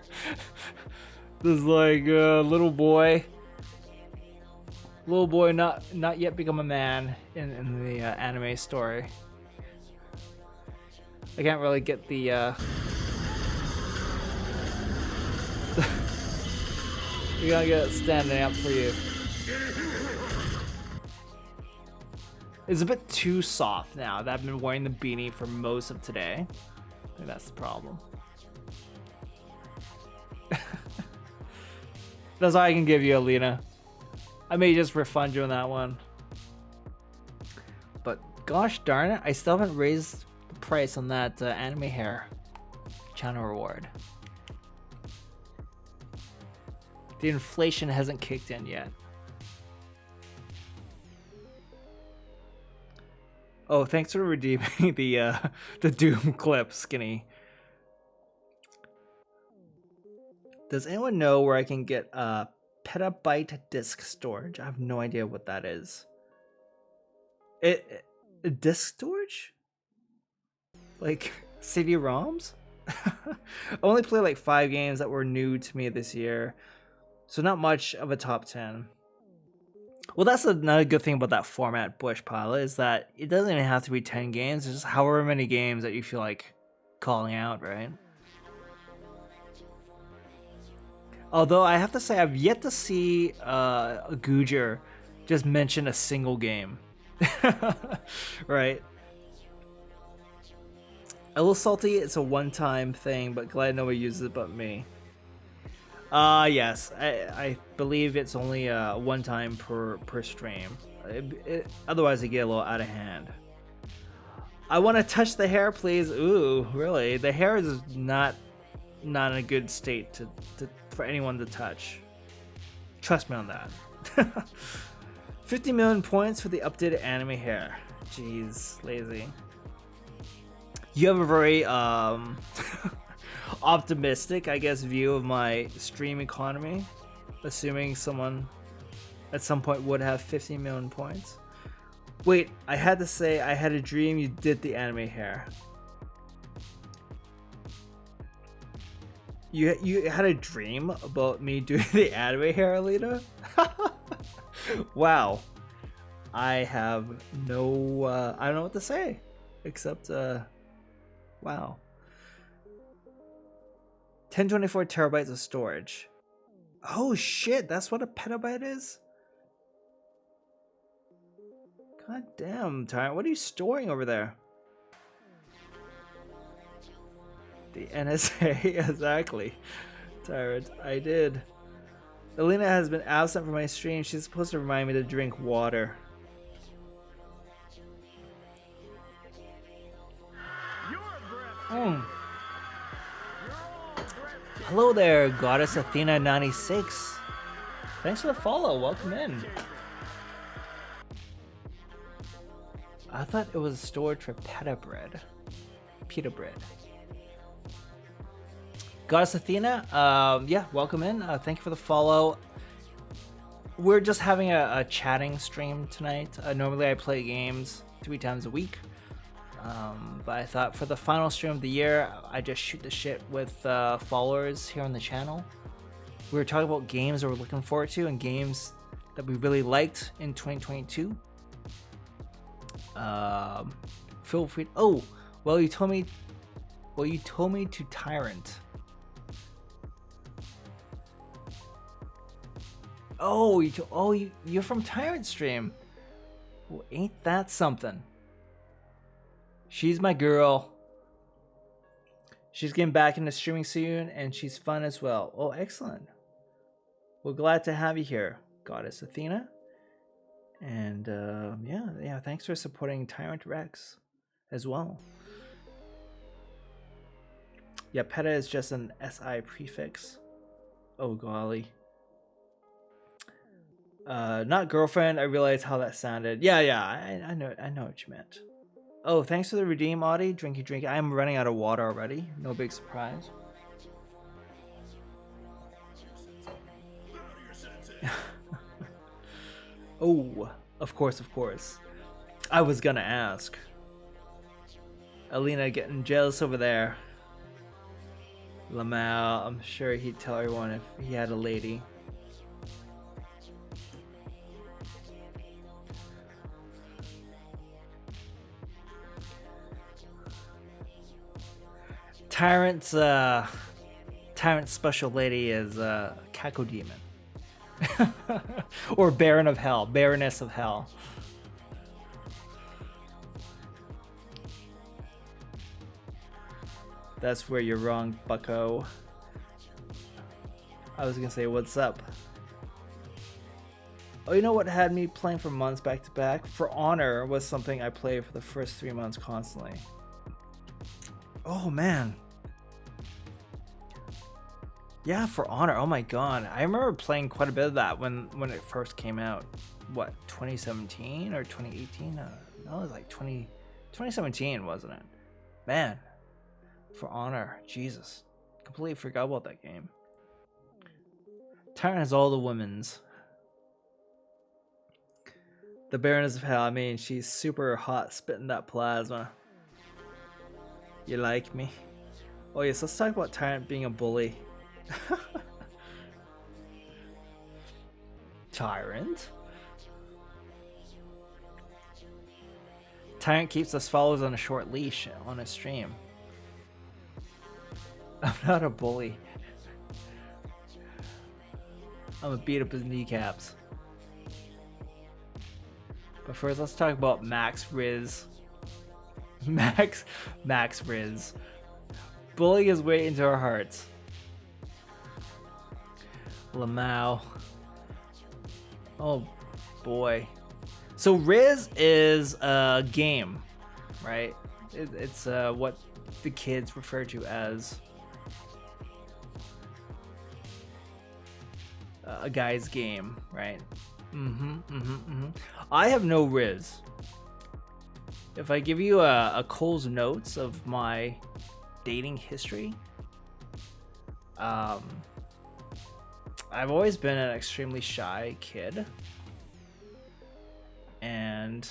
This is like a little boy not yet become a man in the anime story. I can't really get the you gotta get it standing up for you. It's a bit too soft now that I've been wearing the beanie for most of today. I think that's the problem. That's all I can give you, Alina. I may just refund you on that one. But gosh darn it, I still haven't raised the price on that anime hair channel reward. The inflation hasn't kicked in yet. Oh, thanks for redeeming the Doom clip, Skinny. Does anyone know where I can get petabyte disk storage? I have no idea what that is. Disk storage? Like CD-ROMs? I only played like 5 games that were new to me this year, so not much of a top 10. Well, that's another good thing about that format, Bush Pilot, is that it doesn't even have to be 10 games. It's just however many games that you feel like calling out, right? Although I have to say, I've yet to see a Googer just mention a single game. Right? A little salty, it's a one-time thing, but glad nobody uses it but me. Yes, I believe it's only one time per stream. Otherwise, it get a little out of hand. I want to touch the hair, please. Ooh, really? The hair is not in a good state for anyone to touch. Trust me on that. 50 million points for the updated anime hair. Jeez, lazy. You have a very optimistic, I guess, view of my stream economy, assuming someone at some point would have 50 million points. Wait, I had to say I had a dream you did the anime hair. You had a dream about me doing the anime hair, Alita? Wow. I have no I don't know what to say except wow. 1024 terabytes of storage. Oh shit, that's what a petabyte is? God damn, Tyrant, what are you storing over there? The NSA, exactly. Tyrant, I did. Alina has been absent from my stream. She's supposed to remind me to drink water. Mm. Hello there, Goddess Athena 96. Thanks for the follow. Welcome in. I thought it was stored for pita bread. Pita bread. Goddess Athena, yeah, welcome in. Thank you for the follow. We're just having a chatting stream tonight. Normally I play games 3 times a week. But I thought for the final stream of the year, I just shoot the shit with followers here on the channel. We were talking about games that we're looking forward to and games that we really liked in 2022. Feel free. Oh, well, you told me to Tyrant. Oh, you're from Tyrant stream. Well, ain't that something? She's my girl. She's getting back into streaming soon, and she's fun as well. Oh, excellent. We're glad to have you here, Goddess Athena. And yeah, thanks for supporting Tyrant Rex as well. Yeah, PETA is just an SI prefix. Oh golly. Not girlfriend. I realized how that sounded. Yeah, I know what you meant. Oh, thanks for the redeem, Audie. Drinky. I'm running out of water already. No big surprise. Oh, of course. I was gonna ask. Alina getting jealous over there. Lamau, I'm sure he'd tell everyone if he had a lady. Tyrant's special lady is Caco Demon. Or Baron of Hell, Baroness of Hell. That's where you're wrong, bucko. I was gonna say, what's up? Oh, you know what had me playing for months back to back? For Honor was something I played for the first 3 months constantly. Oh man. Yeah, For Honor. Oh my god. I remember playing quite a bit of that when it first came out. What, 2017 or 2018? No, it was like 2017, wasn't it? Man. For Honor. Jesus. Completely forgot about that game. Tyrant has all the women's. The Baroness of Hell, I mean, she's super hot spitting that plasma. You like me? Oh yes, let's talk about Tyrant being a bully. Tyrant? Tyrant keeps us followers on a short leash on his stream. I'm not a bully. I'm gonna beat up his kneecaps. But first, let's talk about Max Riz. Max Riz. Bullying his way into our hearts. Lamau. Oh boy. So Riz is a game, right? It's what the kids refer to as a guy's game, right? I have no Riz. If I give you a Cole's notes of my dating history, I've always been an extremely shy kid, and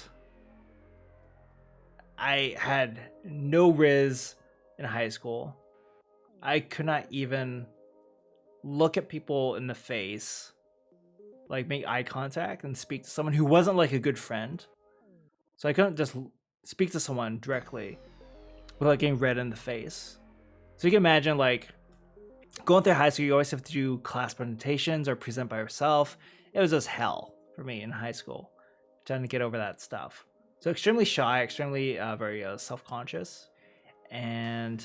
I had no Riz in high school. I could not even look at people in the face, like make eye contact and speak to someone who wasn't like a good friend. So I couldn't just speak to someone directly without getting red in the face. So you can imagine, like, going through high school, you always have to do class presentations or present by yourself. It was just hell for me in high school, trying to get over that stuff. So extremely shy, extremely very self-conscious. And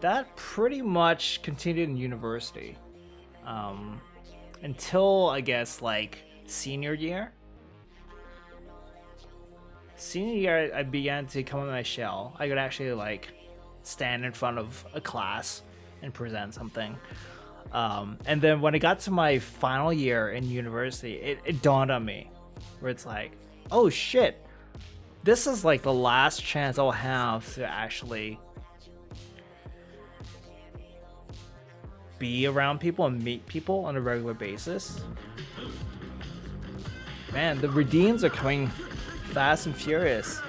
that pretty much continued in university. Until I guess like senior year. Senior year, I began to come out of my shell. I could actually like stand in front of a class and present something. And then when I got to my final year in university, it dawned on me, where it's like, oh shit, this is like the last chance I'll have to actually be around people and meet people on a regular basis. Man, the redeems are coming fast and furious.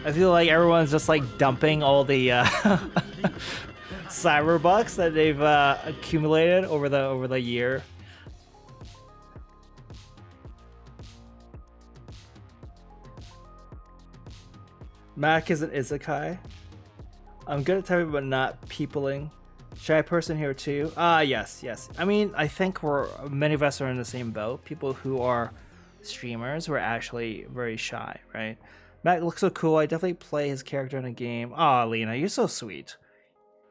I feel like everyone's just like dumping all the cyberbucks that they've accumulated over the year. Mac is an isekai. I'm good at typing but not peopling. Shy person here too. Yes. I mean, I think many of us are in the same boat. People who are streamers who are actually very shy, right? Mac looks so cool. I definitely play his character in a game. Aw, Lena, you're so sweet.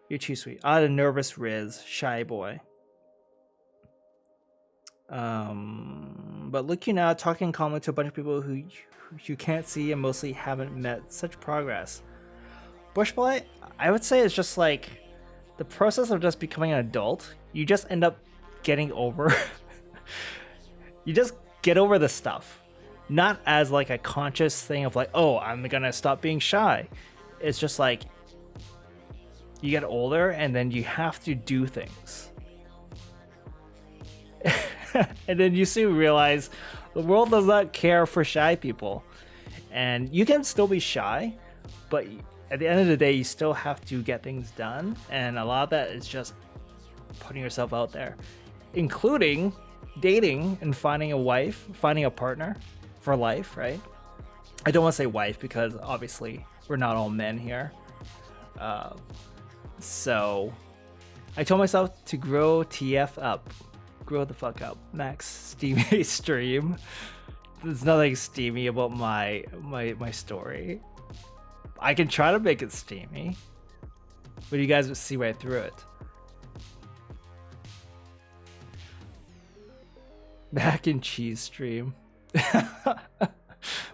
You're too sweet. The nervous Riz, shy boy. But look you now, talking calmly to a bunch of people who you can't see and mostly haven't met. Such progress. Bushplay, I would say it's just like the process of just becoming an adult. You just end up getting over. You just get over the stuff. Not as like a conscious thing of like, oh, I'm gonna stop being shy. It's just like you get older and then you have to do things. And then you soon realize the world does not care for shy people. And you can still be shy, but at the end of the day, you still have to get things done. And a lot of that is just putting yourself out there, including dating and finding a wife, finding a partner for life, right? I don't want to say wife because obviously we're not all men here. So I told myself to grow TF up. Grow the fuck up. Max steamy stream. There's nothing steamy about my story. I can try to make it steamy, but you guys will see right through it. Mac and cheese stream.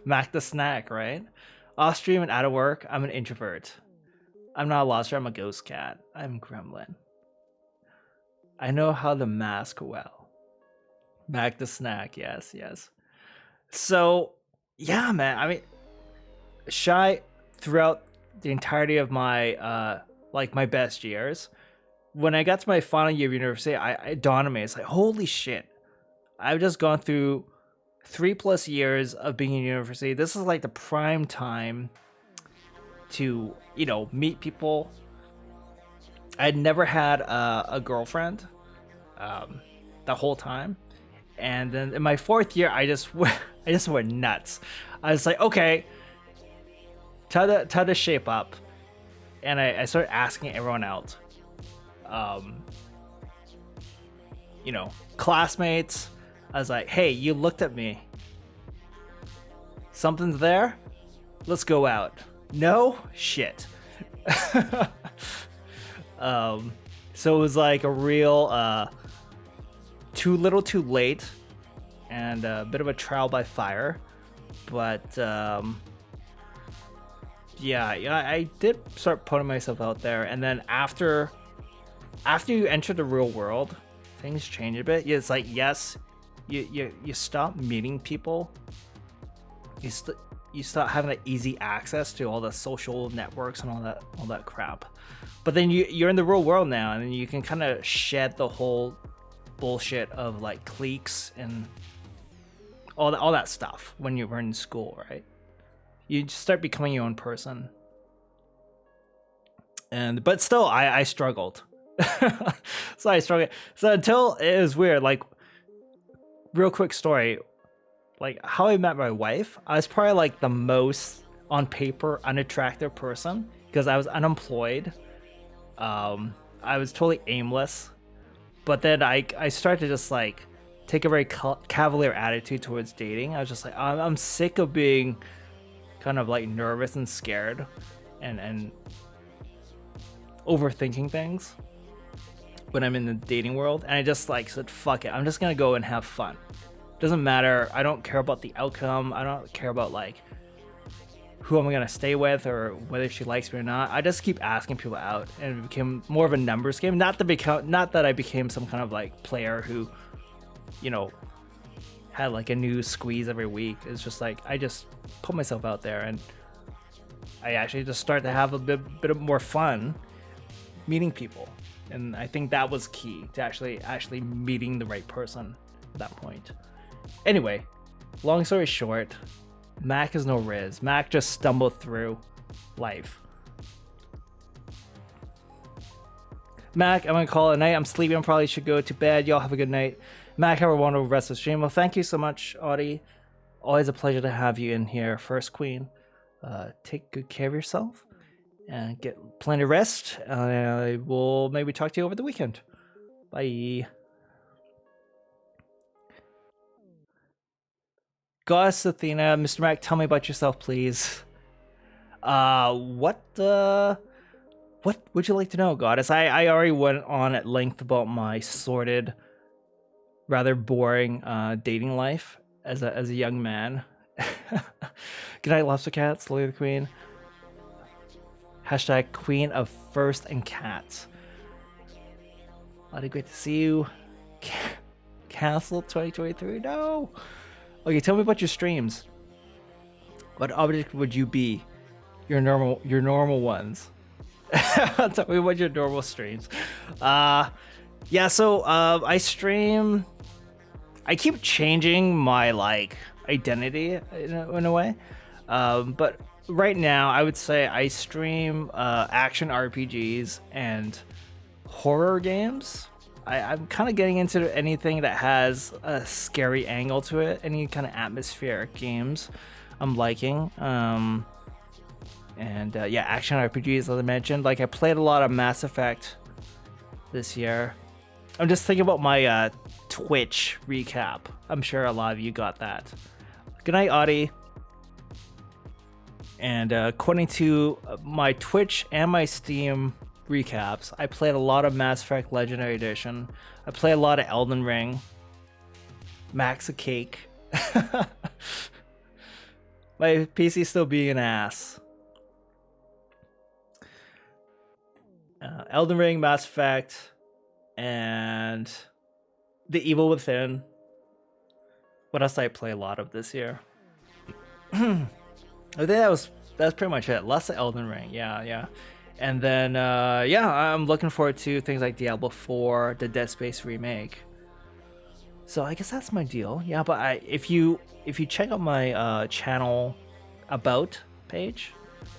Mac the snack, right? Off stream and out of work, I'm an introvert. I'm not a lobster, I'm a ghost cat. I'm gremlin. I know how to mask well. Mac the snack, yes. So, yeah, man, I mean, shy throughout the entirety of my, my best years. When I got to my final year of university, it dawned on me, it's like, holy shit. I've just gone through 3+ years of being in university. This is like the prime time to, meet people. I'd never had a girlfriend the whole time. And then in my 4th year, I just went nuts. I was like, okay, time to shape up. And I started asking everyone out. Classmates. I was like, hey, you looked at me. Something's there? Let's go out. No? Shit. So it was like a real too little too late and a bit of a trial by fire. But I did start putting myself out there, and then after you enter the real world, things change a bit. It's like, yes, you stop meeting people. You start having that easy access to all the social networks and all that crap. But then you're in the real world now, and you can kind of shed the whole bullshit of like cliques and all that stuff when you were in school, right? You just start becoming your own person. But still, I struggled. So I struggled. So until it was weird, like, real quick story, like how I met my wife, I was probably like the most on paper unattractive person because I was unemployed. I was totally aimless. But then I started to just like take a very cavalier attitude towards dating. I was just like, I'm sick of being kind of like nervous and scared and overthinking things when I'm in the dating world, and I just like said, fuck it, I'm just gonna go and have fun. Doesn't matter. I don't care about the outcome. I don't care about like who am I gonna stay with or whether she likes me or not. I just keep asking people out, and it became more of a numbers game. Not that I became some kind of like player who, you know, had like a new squeeze every week. It's just like I just put myself out there, and I actually just start to have a bit of more fun meeting people. And I think that was key to actually meeting the right person at that point. Anyway, long story short, Mac is no Riz. Mac just stumbled through life. Mac, I'm gonna call it a night. I'm sleeping. I probably should go to bed. Y'all have a good night. Mac, have a wonderful rest of the stream. Well, thank you so much, Audie. Always a pleasure to have you in here, First Queen. Take good care of yourself and get plenty of rest. I will maybe talk to you over the weekend. Bye. Goddess Athena, Mr. Mac, tell me about yourself, please. What would you like to know, Goddess? I already went on at length about my sordid, rather boring dating life as a young man. Good night, Lobster Cat, Slowly the Queen. Hashtag Queen of First and Cats. Bloody great to see you. Castle 2023, no. Okay, tell me about your streams. What object would you be? Your normal ones. Tell me about your normal streams. Yeah, so I stream. I keep changing my like identity in a way, but right now I would say I stream action RPGs and horror games. I'm kind of getting into anything that has a scary angle to it, any kind of atmospheric games I'm liking. Yeah, action RPGs, as I mentioned. Like, I played a lot of Mass Effect this year. I'm just thinking about my Twitch recap. I'm sure a lot of you got that. Good night, Audie. And according to my Twitch and my Steam recaps, I played a lot of Mass Effect Legendary Edition. I played a lot of Elden Ring. Max a cake. My PC still being an ass. Elden Ring, Mass Effect, and The Evil Within. What else did I play a lot of this year? I think that's pretty much it. Lots of Elden Ring, yeah. And then I'm looking forward to things like Diablo 4, the Dead Space remake. So I guess that's my deal. Yeah, but if you check out my channel about page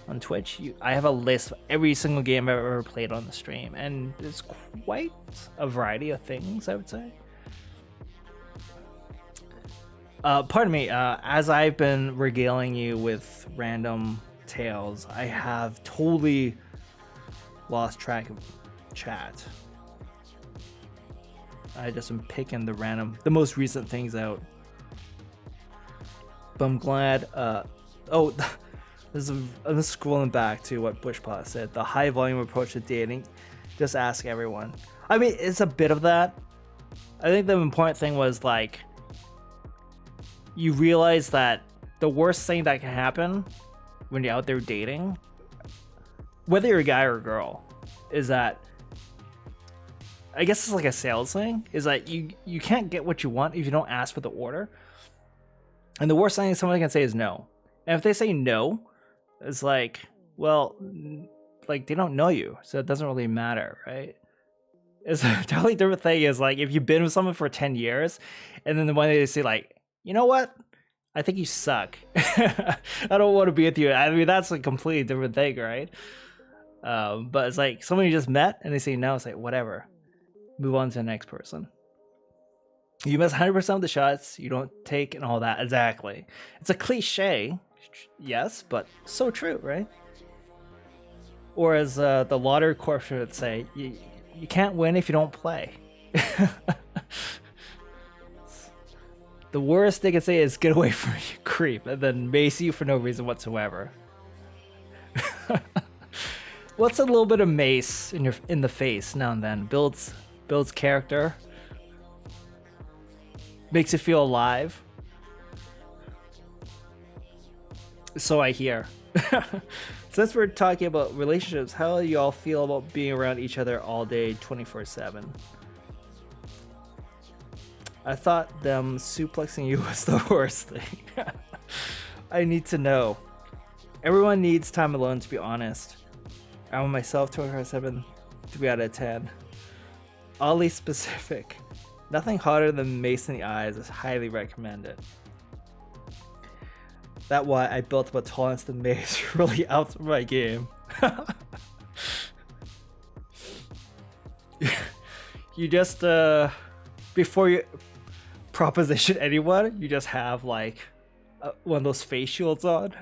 on Twitch, I have a list of every single game I've ever played on the stream, and it's quite a variety of things, I would say. Pardon me, as I've been regaling you with random tales, I have totally lost track of chat. I just am picking the most recent things out. But I'm glad. I'm scrolling back to what Bushpot said. The high volume approach to dating. Just ask everyone. I mean, it's a bit of that. I think the important thing was like, you realize that the worst thing that can happen when you're out there dating, whether you're a guy or a girl, is that, I guess it's like a sales thing, is that you can't get what you want if you don't ask for the order. And the worst thing someone can say is no. And if they say no, it's like, well, like, they don't know you, so it doesn't really matter, right? It's a totally different thing is like, if you've been with someone for 10 years, and then the one day they say like, you know what? I think you suck. I don't want to be with you. I mean, that's a completely different thing, right? But it's like someone you just met and they say no, it's like, whatever. Move on to the next person. You miss 100% of the shots you don't take and all that. Exactly. It's a cliche, yes, but so true, right? Or as the lottery corp would say, you can't win if you don't play. The worst they can say is get away from you, creep, and then mace you for no reason whatsoever. What's a little bit of mace in the face now and then? Builds character. Makes you feel alive. So I hear. Since we're talking about relationships, how do y'all feel about being around each other all day 24/7? I thought them suplexing you was the worst thing. I need to know. Everyone needs time alone, to be honest. I want myself 24/7, 3 out of 10. Oddly specific. Nothing hotter than mace in the eyes is highly recommended. That why I built up a tolerance to mace really out my game. You just before you proposition anyone, you just have like one of those face shields on.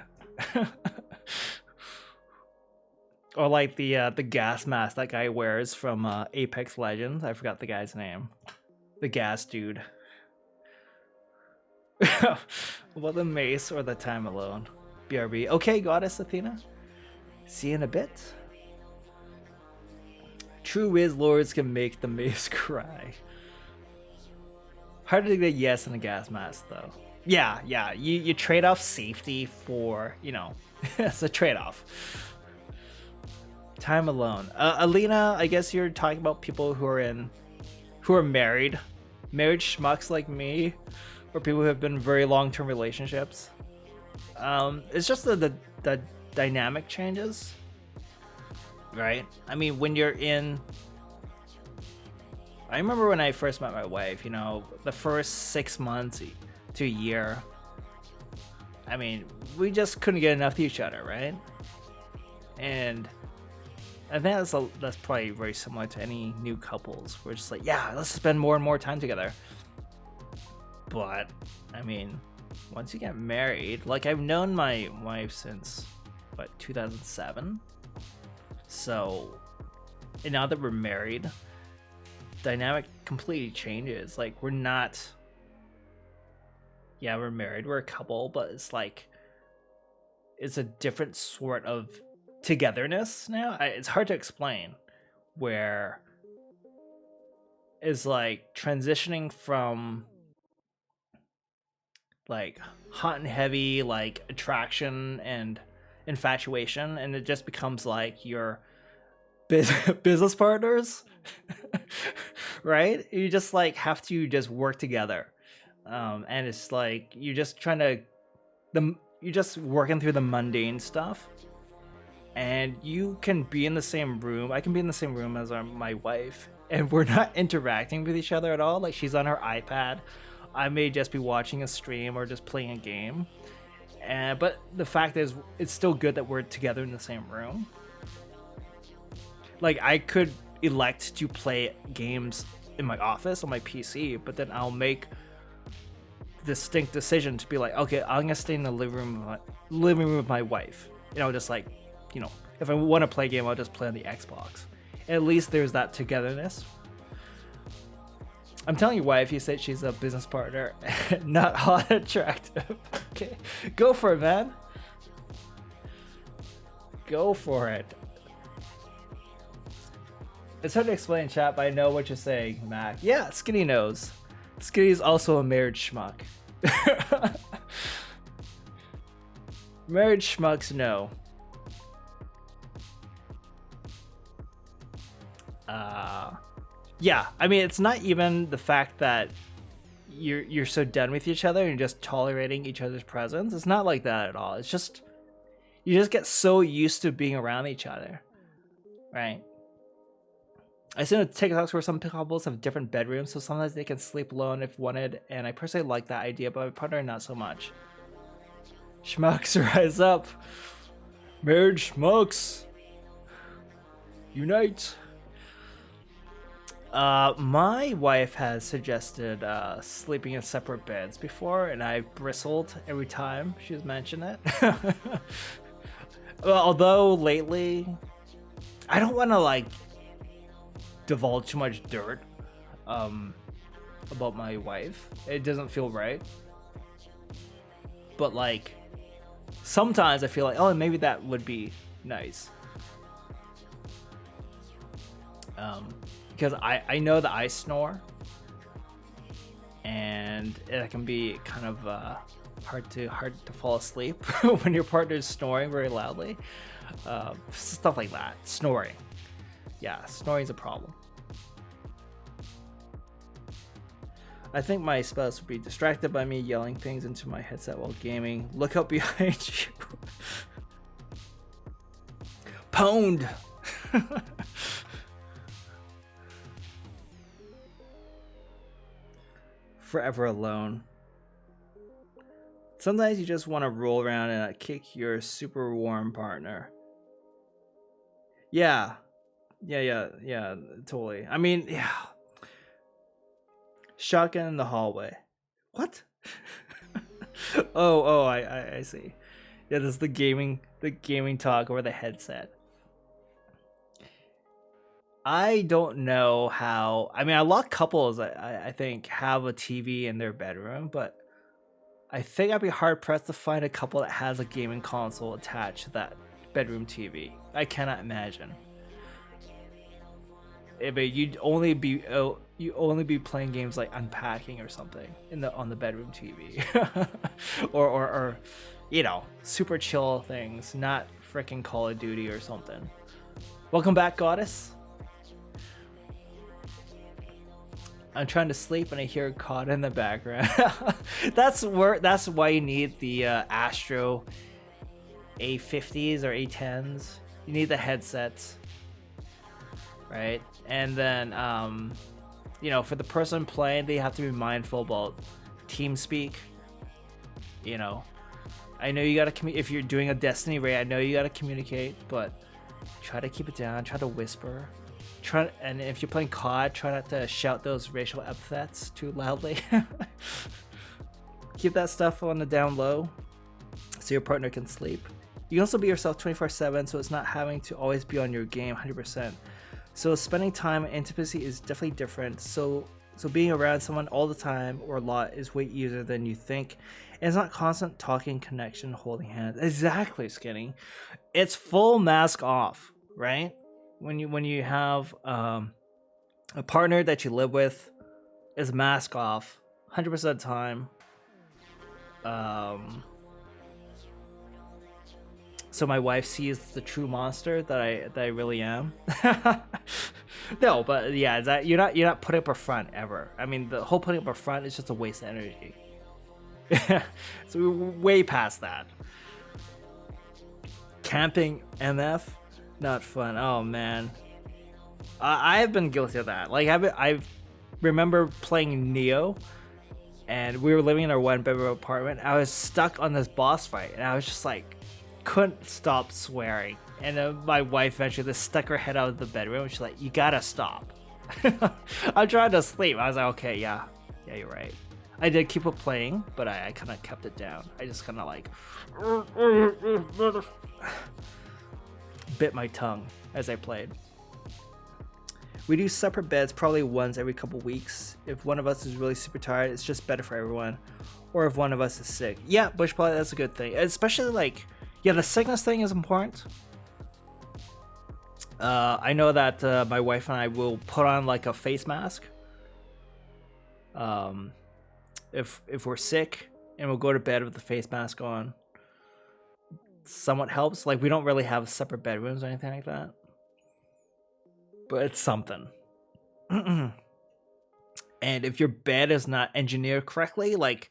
Or like the gas mask that guy wears from Apex Legends. I forgot the guy's name. The gas dude. Well, the mace or the time alone. BRB. Okay, Goddess Athena. See you in a bit. True Wiz Lords can make the mace cry. Hard to get yes in a gas mask, though. Yeah. You trade off safety for, you know, it's a trade-off. Time alone. Alina, I guess you're talking about people who are married schmucks like me, or people who have been in very long-term relationships. It's just the dynamic changes, right? I mean, when you're in, I remember when I first met my wife, you know, the first 6 months to a year, I mean, we just couldn't get enough of each other, right? And I think that's probably very similar to any new couples. We're just like, yeah, let's spend more and more time together. But I mean, once you get married, like I've known my wife since what, 2007. So, and now that we're married, dynamic completely changes. Like we're not, yeah, we're married, we're a couple, but it's like it's a different sort of togetherness now. It's hard to explain, where is like transitioning from like hot and heavy like attraction and infatuation, and it just becomes like your business partners. Right, you just like have to just work together, and it's like you're just you're just working through the mundane stuff. And you can be in the same room. I can be in the same room as my wife, and we're not interacting with each other at all. Like she's on her iPad, I may just be watching a stream or just playing a game. But the fact is, it's still good that we're together in the same room. Like I could elect to play games in my office on my PC, but then I'll make distinct decision to be like, okay, I'm gonna stay in the living room with my wife. You know, just like, you know, if I want to play a game, I'll just play on the Xbox. And at least there's that togetherness. I'm telling you why, if you said she's a business partner, not hot attractive. Okay, go for it, man. Go for it. It's hard to explain, chat, but I know what you're saying, Mac. Yeah, Skinny knows. Skinny's also a married schmuck. Married schmucks know. Yeah, I mean, it's not even the fact that you're so done with each other and just tolerating each other's presence. It's not like that at all. It's just you just get so used to being around each other, right? I seen TikToks where some couples have different bedrooms, so sometimes they can sleep alone if wanted, and I personally like that idea, but my partner not so much. Schmucks, rise up. Married schmucks. Unite. My wife has suggested sleeping in separate beds before, and I've bristled every time she's mentioned it. Well, although lately, I don't want to like divulge too much dirt about my wife. It doesn't feel right. But like, sometimes I feel like, oh, maybe that would be nice. Because I know that I snore, and it can be kind of hard to fall asleep when your partner's snoring very loudly. Stuff like that. Snoring. Yeah, snoring's a problem. I think my spouse would be distracted by me yelling things into my headset while gaming. Look out behind you. Pwned. Forever alone. Sometimes you just want to roll around and kick your super warm partner. Yeah, totally. I mean, yeah. Shotgun in the hallway. What? I see. Yeah, this is the gaming talk over the headset. I don't know how. I mean, a lot of couples, I think, have a TV in their bedroom, but I think I'd be hard pressed to find a couple that has a gaming console attached to that bedroom TV. I cannot imagine. But you'd only be playing games like unpacking or something on the bedroom TV, or super chill things, not freaking Call of Duty or something. Welcome back, Goddess. I'm trying to sleep and I hear COD in the background. That's why you need the Astro A50s or A10s. You need the headsets, right? And then for the person playing, they have to be mindful about team speak. I know you gotta if you're doing a Destiny raid, I know you gotta communicate, but try to keep it down. Try to whisper. And if you're playing COD, try not to shout those racial epithets too loudly. Keep that stuff on the down low so your partner can sleep. You can also be yourself 24/7, so it's not having to always be on your game 100%. So spending time and intimacy is definitely different. So being around someone all the time or a lot is way easier than you think. And it's not constant talking, connection, holding hands. Exactly, Skinny. It's full mask off, right? When you have a partner that you live with, is mask off 100% of the time. So my wife sees the true monster that I really am. No, but yeah, that you're not putting up a front ever. I mean, the whole putting up a front is just a waste of energy. So we're way past that. Camping MF. Not fun. Oh man, I've been guilty of that. Like I remember playing Neo, and we were living in our one-bedroom apartment. I was stuck on this boss fight, and I was just like, couldn't stop swearing. And my wife eventually just stuck her head out of the bedroom. She's like, "You gotta stop." I'm trying to sleep. I was like, "Okay, yeah, you're right." I did keep it playing, but I kind of kept it down. I just kind of like. Bit my tongue as I played. We do separate beds probably once every couple weeks. If one of us is really super tired, it's just better for everyone. Or if one of us is sick. Yeah, Bushpilot, that's a good thing. Especially the sickness thing is important. I know that my wife and I will put on like a face mask. If we're sick, and we'll go to bed with the face mask on. Somewhat helps. Like we don't really have separate bedrooms or anything like that, but it's something. And if your bed is not engineered correctly, like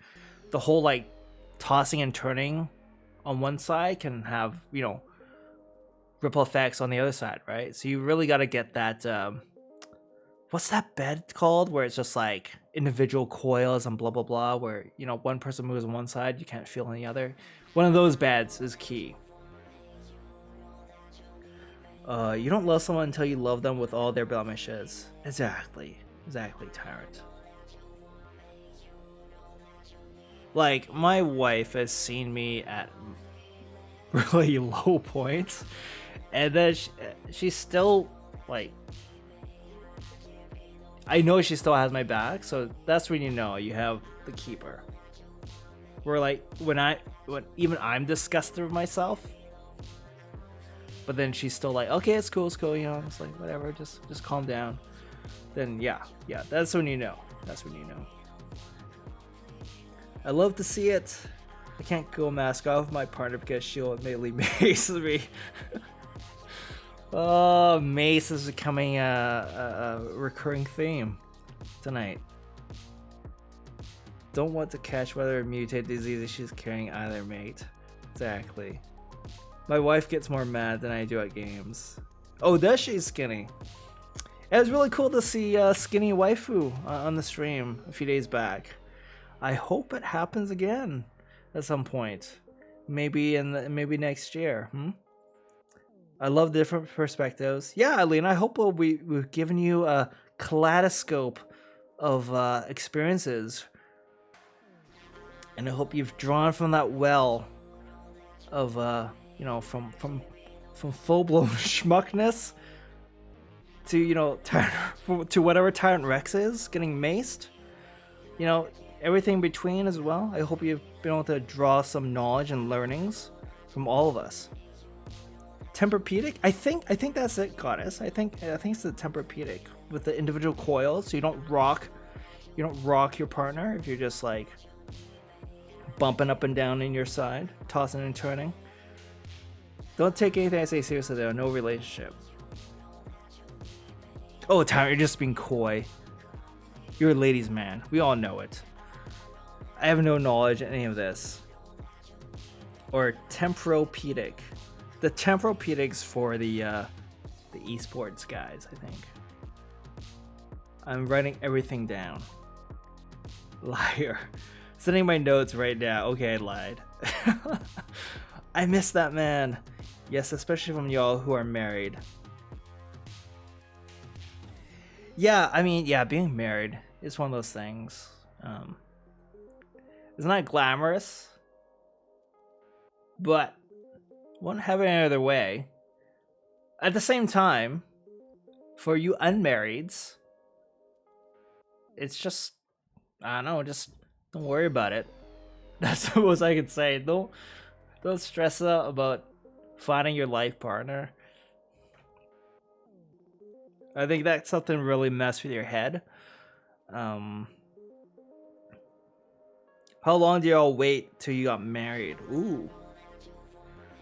the whole like tossing and turning on one side can have ripple effects on the other side, right? So you really got to get that what's that bed called where it's just like individual coils and blah blah blah, where one person moves on one side, you can't feel on the other. One of those beds is key. You don't love someone until you love them with all their blemishes. Exactly, Tyrant. Like, my wife has seen me at really low points, and then she's still like, I know she still has my back, so that's when you have the keeper. Where like when even I'm disgusted with myself, but then she's still like, okay, it's cool, you know. It's like, whatever, just calm down. Then yeah, that's when you know. That's when you know. I love to see it. I can't go mask off my partner because she'll immediately mace me. Oh, mace is becoming a recurring theme tonight. Don't want to catch whether mutate diseases she's carrying either, mate. Exactly. My wife gets more mad than I do at games. Oh, does she, Skinny? It was really cool to see Skinny waifu on the stream a few days back. I hope it happens again at some point. Maybe maybe next year. I love different perspectives. Yeah, Eileen, I hope we've given you a kaleidoscope of experiences. And I hope you've drawn from that well of you know, from full-blown schmuckness to, you know, to whatever Tyrant Rex is getting maced. You know, everything between as well. I hope you've been able to draw some knowledge and learnings from all of us. Tempur-Pedic? I think that's it, Goddess. I think it's the Tempur-Pedic with the individual coils, so you don't rock your partner if you're just like bumping up and down in your side, tossing and turning. Don't take anything I say seriously though, no relationship. Oh, Tyler, you're just being coy. You're a ladies' man. We all know it. I have no knowledge in any of this. Or Tempur-Pedic. The Tempur-Pedic's for the esports guys, I think. I'm writing everything down. Liar. Sending my notes right now. Okay, I lied. I miss that man. Yes, especially from y'all who are married. Yeah, I mean, yeah, being married is one of those things. It's not glamorous, but won't have it any other way. At the same time, for you unmarrieds, it's just, I don't know, just don't worry about it. That's the most I can say. Don't stress out about finding your life partner. I think that's something really mess with your head. How long do y'all wait till you got married? Ooh.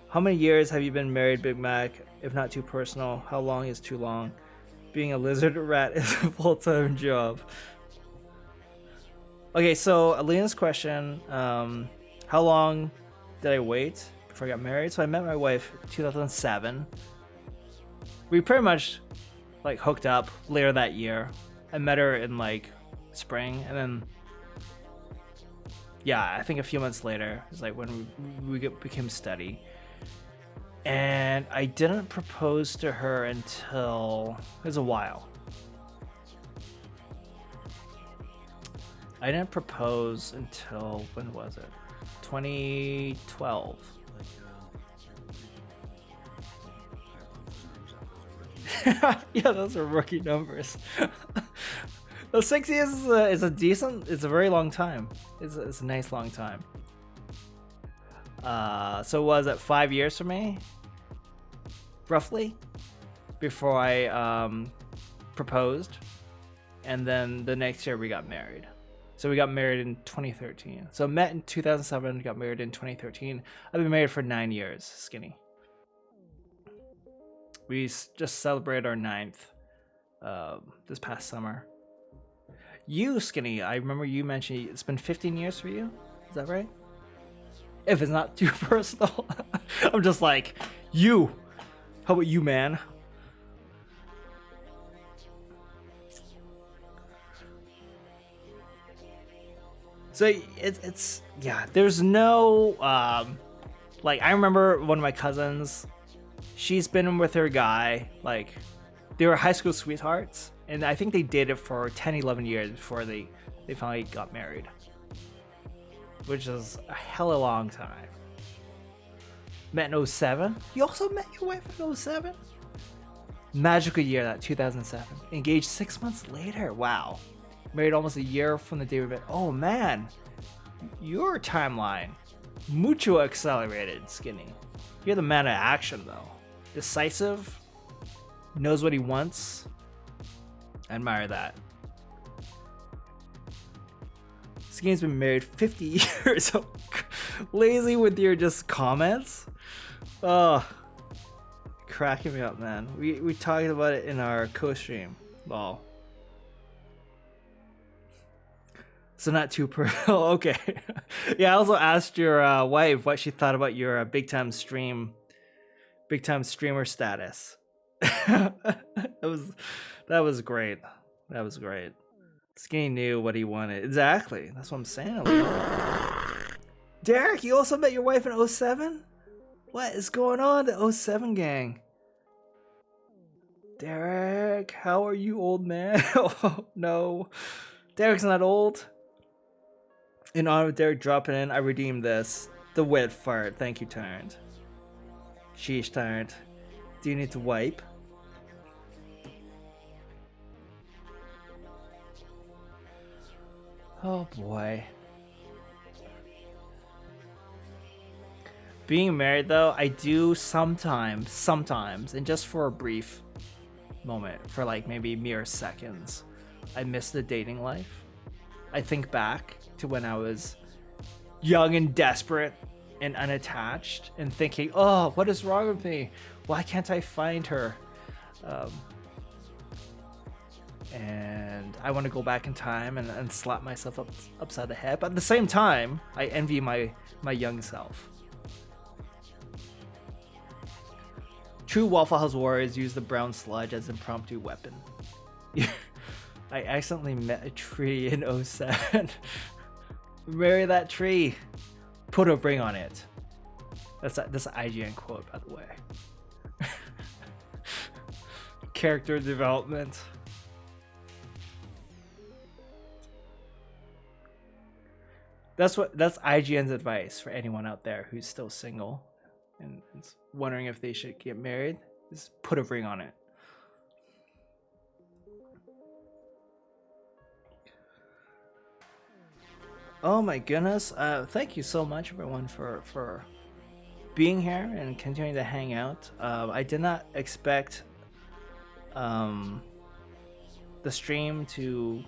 How many years have you been married, Big Mac? If not too personal, how long is too long? Being a lizard rat is a full-time job. Okay, so Alina's question, how long did I wait before I got married? So I met my wife in 2007. We pretty much like hooked up later that year. I met her in like spring, and then yeah, I think a few months later is like when we became steady. And I didn't propose to her until it was a while. I didn't propose until, when was it? 2012. Yeah, those are rookie numbers. Well, 6 years is a decent, it's a very long time. It's a nice long time. So was it 5 years for me? Roughly? Before I proposed. And then the next year we got married. So we got married in 2013. So met in 2007, got married in 2013. I've been married for 9 years, Skinny. We just celebrated our 9th this past summer. You, Skinny, I remember you mentioned it's been 15 years for you. Is that right? If it's not too personal. I'm just like, you. How about you, man? So it's yeah, there's no like, I remember one of my cousins, she's been with her guy, like they were high school sweethearts, and I think they dated for 10-11 years before they finally got married, which is a hella long time. Met in 07. You also met your wife in 07? Magical year, that 2007. Engaged 6 months later. Wow. Married almost a year from the day we met. Oh man, your timeline mucho accelerated, Skinny. You're the man of action though. decisive, knows what he wants. I admire that. This game's been married 50 years. So lazy with your just comments. Oh, cracking me up, man. We talked about it in our co-stream. Lol. So not too okay. Yeah, I also asked your wife what she thought about your big time streamer status. that was great. That was great. Skinny knew what he wanted. Exactly. That's what I'm saying. Derek, you also met your wife in 07? What is going on, the 07 gang? Derek, how are you, old man? Oh, no. Derek's not old. In honor of Derek dropping in, I redeemed this. The wet fart. Thank you, Tyrant. Sheesh, Tyrant. Do you need to wipe? Oh boy. Being married though, I do sometimes, and just for a brief moment, for like maybe mere seconds, I miss the dating life. I think back to when I was young and desperate and unattached and thinking, oh, what is wrong with me? Why can't I find her? And I want to go back in time and slap myself upside the head. But at the same time, I envy my young self. True Waffle House warriors use the brown sludge as impromptu weapon. I accidentally met a tree in 07. Marry that tree. Put a ring on it. That's an IGN quote, by the way. Character development. That's IGN's advice for anyone out there who's still single and is wondering if they should get married. Is put a ring on it. Oh my goodness. Thank you so much everyone for being here and continuing to hang out. I did not expect the stream to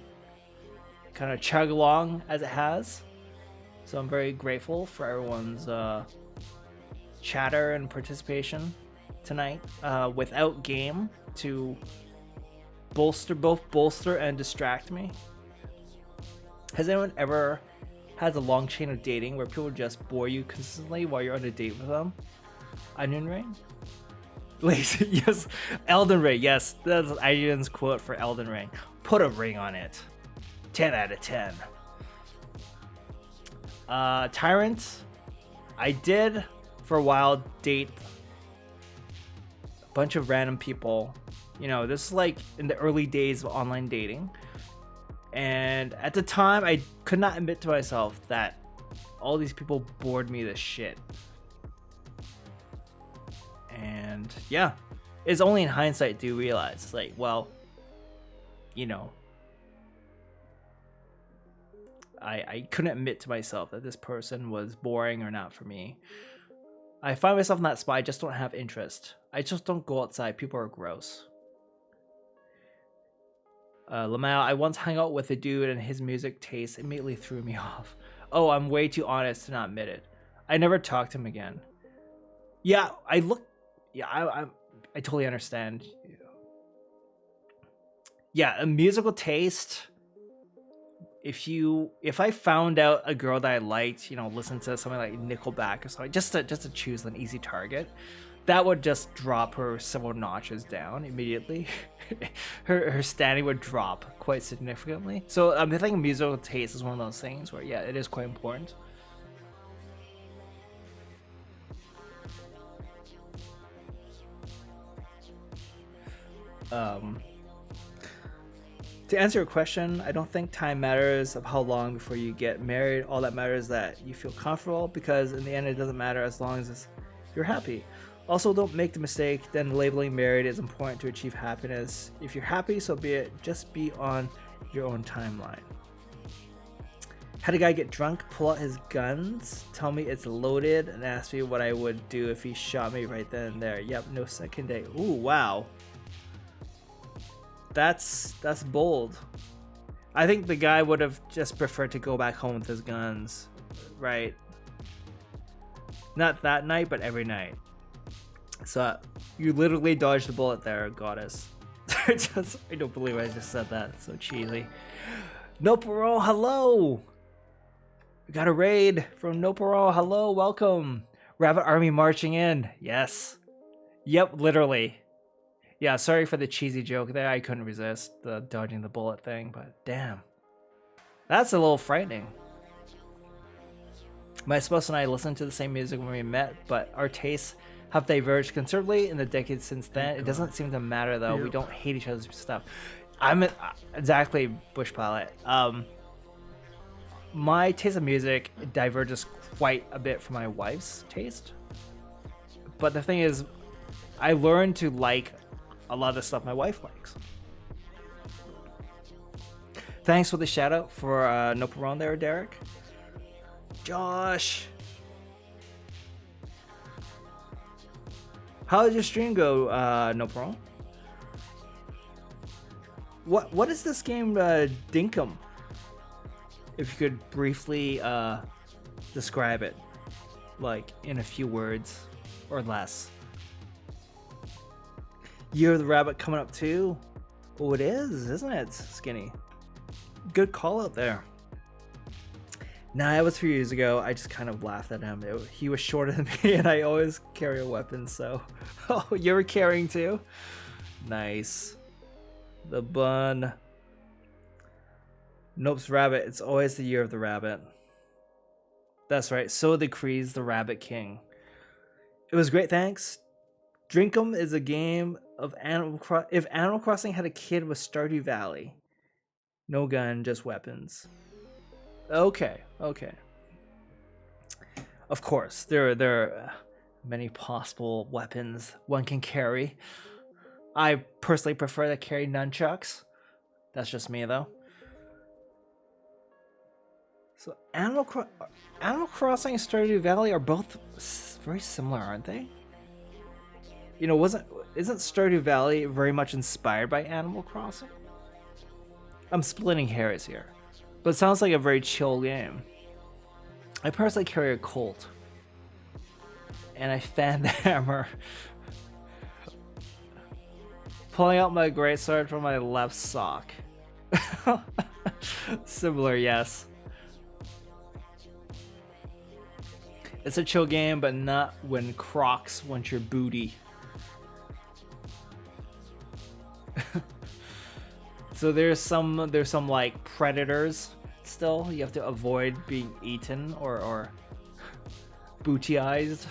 kind of chug along as it has. So I'm very grateful for everyone's chatter and participation tonight. Without game to bolster and distract me. Has anyone ever had a long chain of dating where people just bore you consistently while you're on a date with them? Onion Ring? Lazy, yes. Elden Ring, yes. That's IGN's quote for Elden Ring. Put a ring on it. 10 out of 10. Tyrant, I did for a while date a bunch of random people. You know, this is like in the early days of online dating. And at the time, I could not admit to myself that all these people bored me to shit. And yeah, it's only in hindsight do you realize, like, well, you know, I couldn't admit to myself that this person was boring or not for me. I find myself in that spot. I just don't have interest. I just don't go outside. People are gross. Lamau, I once hung out with a dude and his music taste immediately threw me off. Oh, I'm way too honest to not admit it. I never talked to him again. Yeah, I totally understand. Yeah, a musical taste. If I found out a girl that I liked, you know, listen to something like Nickelback or something, just to choose an easy target, that would just drop her several notches down immediately. her standing would drop quite significantly. So I think musical taste is one of those things where, yeah, it is quite important. To answer your question, I don't think time matters of how long before you get married. All that matters is that you feel comfortable, because in the end it doesn't matter as long as you're happy. Also, don't make the mistake then labeling married is important to achieve happiness. If you're happy, so be it. Just be on your own timeline. Had a guy get drunk, pull out his guns, tell me it's loaded, and ask me what I would do if he shot me right then and there. Yep, no second day. Ooh, wow. That's bold. I think the guy would have just preferred to go back home with his guns, right? Not that night, but every night. So you literally dodged the bullet there, goddess. I don't believe I just said that. It's so cheesy. No Parole, hello. We got a raid from No Parole. Hello, welcome. Rabbit Army marching in. Yes. Yep, literally. Yeah, sorry for the cheesy joke there. I couldn't resist the dodging the bullet thing, but damn. That's a little frightening. My spouse and I listened to the same music when we met, but our tastes have diverged considerably in the decades since then. It doesn't seem to matter though. We don't hate each other's stuff. I'm exactly Bush Pilot. My taste of music diverges quite a bit from my wife's taste. But the thing is, I learned to like a lot of the stuff my wife likes. Thanks for the shout out for No Parole there, Derek. Josh. How did your stream go, No Parole? What is this game, Dinkum? If you could briefly describe it, like in a few words or less. Year of the Rabbit coming up too. Oh, it is, isn't it, Skinny? Good call out there. Nah, it was a few years ago. I just kind of laughed at him. He was shorter than me, and I always carry a weapon, so... Oh, you were carrying too? Nice. The bun. Nope's Rabbit. It's always the year of the rabbit. That's right. So decrees the Rabbit King. It was great, thanks. Drinkum is a game of Animal Crossing. If Animal Crossing had a kid with Stardew Valley. No gun, just weapons. Okay. Of course, there are many possible weapons one can carry. I personally prefer to carry nunchucks. That's just me, though. So Animal Crossing and Stardew Valley are both very similar, aren't they? You know, isn't Stardew Valley very much inspired by Animal Crossing? I'm splitting hairs here, but it sounds like a very chill game. I personally carry a Colt, and I fan the hammer, pulling out my greatsword from my left sock. Similar, yes. It's a chill game, but not when Crocs want your booty. So there's some like predators still you have to avoid being eaten or bootyized.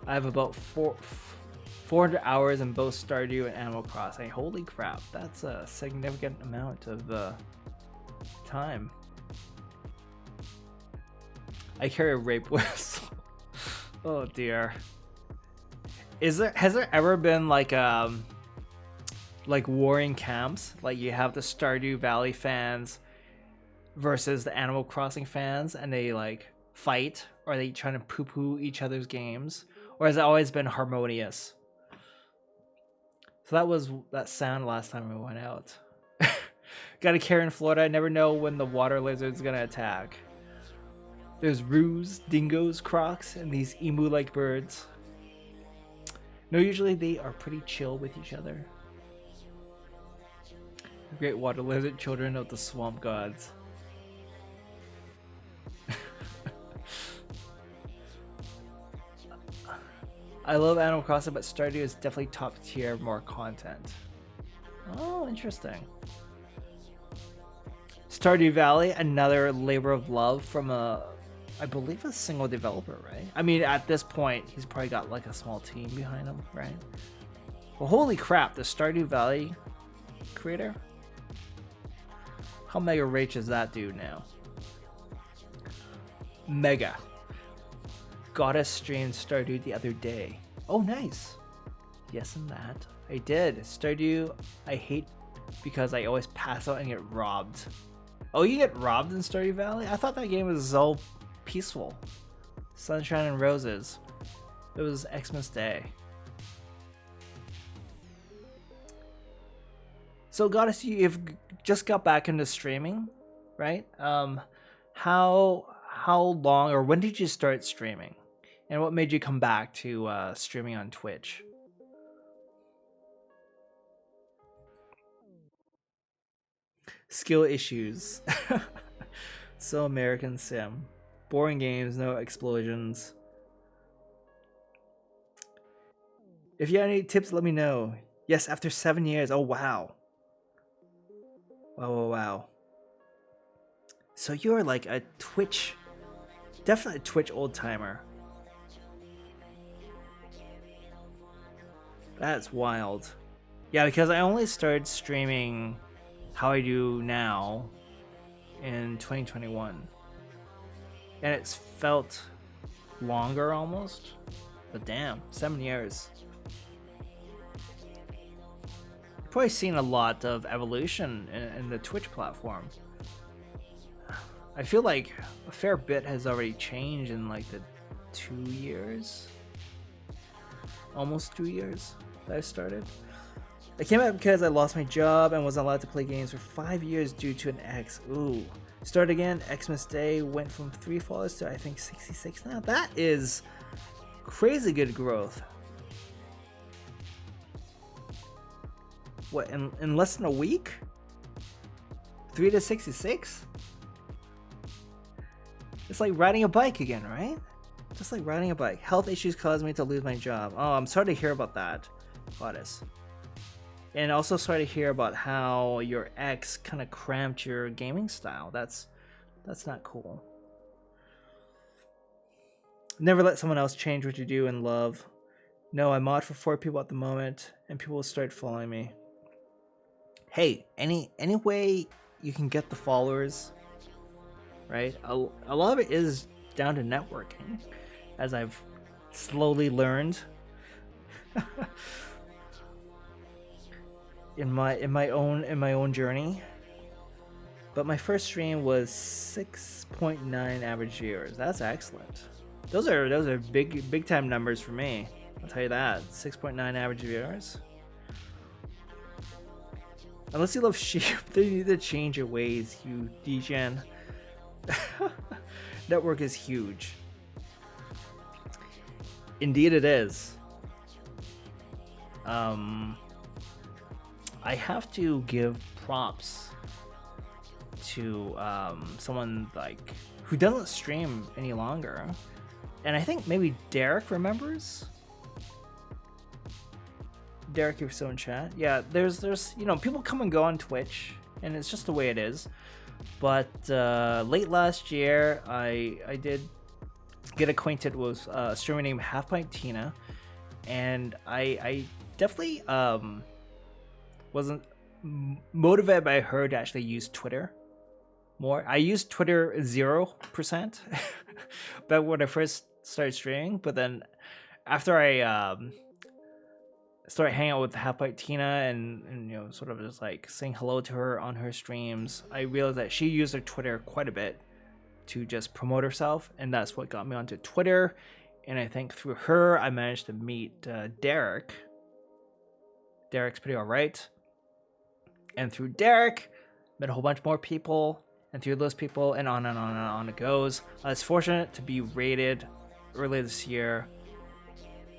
I have about 400 hours in both Stardew and Animal Crossing. Holy crap, that's a significant amount of time. I carry a rape whistle. Oh dear. Has there ever been like warring camps? Like you have the Stardew Valley fans versus the Animal Crossing fans, and they like fight, or are they trying to poo-poo each other's games, or has it always been harmonious? So that was that sound last time we went out. Got a care in Florida. I never know when the water lizard's gonna attack. There's roos, dingoes, crocs, and these emu-like birds. No, usually they are pretty chill with each other. Great water lizard, children of the swamp gods. I love Animal Crossing, but Stardew is definitely top tier, more content. Oh, interesting. Stardew Valley, another labor of love from I believe a single developer, right? I mean, at this point, he's probably got like a small team behind him, right? Well, holy crap, the Stardew Valley creator? How mega rich is that dude now? Mega. Goddess streamed Stardew the other day. Oh, nice. Yes, and that. I did. Stardew, I hate because I always pass out and get robbed. Oh, you get robbed in Stardew Valley? I thought that game was all peaceful. Sunshine and roses. It was Xmas Day. So, Goddess, you've just got back into streaming, right? How long or when did you start streaming, and what made you come back to streaming on Twitch? Skill issues. So American Sim. Boring games, no explosions. If you have any tips, let me know. Yes, after 7 years. Oh, wow. Wow. So you're like a Twitch, definitely a Twitch old timer. That's wild. Yeah, because I only started streaming how I do now in 2021. And it's felt longer almost. But damn, 7 years. You've probably seen a lot of evolution in the Twitch platform. I feel like a fair bit has already changed in like the 2 years. Almost 2 years that I started. I came out because I lost my job and wasn't allowed to play games for 5 years due to an ex. Ooh. Start again, Xmas Day went from 3 followers to I think 66 now. That is crazy good growth. What, in less than a week? 3 to 66? It's like riding a bike again, right? Just like riding a bike. Health issues caused me to lose my job. Oh, I'm sorry to hear about that, Goddess. And also sorry to hear about how your ex kind of cramped your gaming style. That's not cool. Never let someone else change what you do and love. No, I mod for 4 people at the moment, and people will start following me. Hey, any way you can get the followers, right? A lot of it is down to networking, as I've slowly learned. in my own journey. But my first stream was 6.9 average viewers. That's excellent. Those are big time numbers for me. I'll tell you that. 6.9 average viewers. Unless you love sheep, they need to change your ways, you degen. Network is huge. Indeed it is. I have to give props to someone like who doesn't stream any longer, and I think maybe Derek remembers. Derek, you're still in chat. Yeah, there's people come and go on Twitch, and it's just the way it is. But late last year, I did get acquainted with a streamer named Half Pint Tina, and I definitely wasn't motivated by her to actually use Twitter more. I used Twitter 0% back when I first started streaming, but then after I started hanging out with Half Pint Tina and sort of just like saying hello to her on her streams, I realized that she used her Twitter quite a bit to just promote herself, and that's what got me onto Twitter. And I think through her, I managed to meet Derek. Derek's pretty alright. And through Derek, met a whole bunch more people, and through those people, and on and on and on it goes. I was fortunate to be rated earlier this year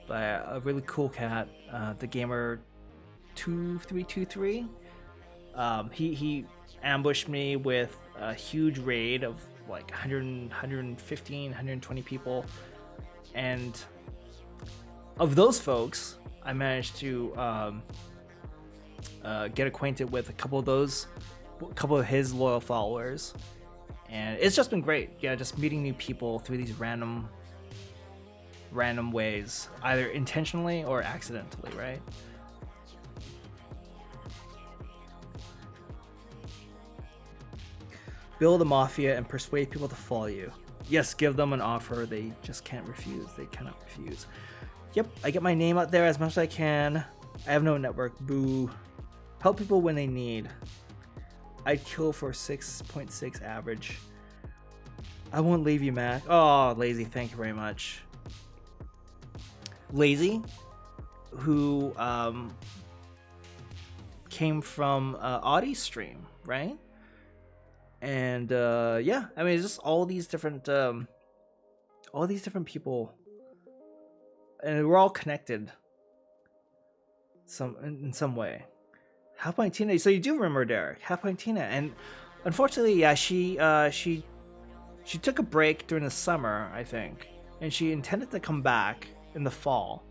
by a really cool cat, the gamer 2323. He ambushed me with a huge raid of like 115, 120 people, and of those folks, I managed to get acquainted with a couple of his loyal followers, and it's just been great. Yeah, just meeting new people through these random ways, either intentionally or accidentally, right? Build a mafia and persuade people to follow you. Yes, give them an offer they just can't refuse. They cannot refuse. Yep, I get my name out there as much as I can. I have no network, boo. Help people when they need. I'd kill for 6.6 average. I won't leave you, Mac. Oh, Lazy, thank you very much. Lazy, who came from Audie stream, right? And yeah, I mean, it's just all these different people, and we're all connected in some way. Half Pint Tina, so you do remember Derek, Half Pint Tina, and unfortunately, yeah, she took a break during the summer, I think, and she intended to come back in the fall,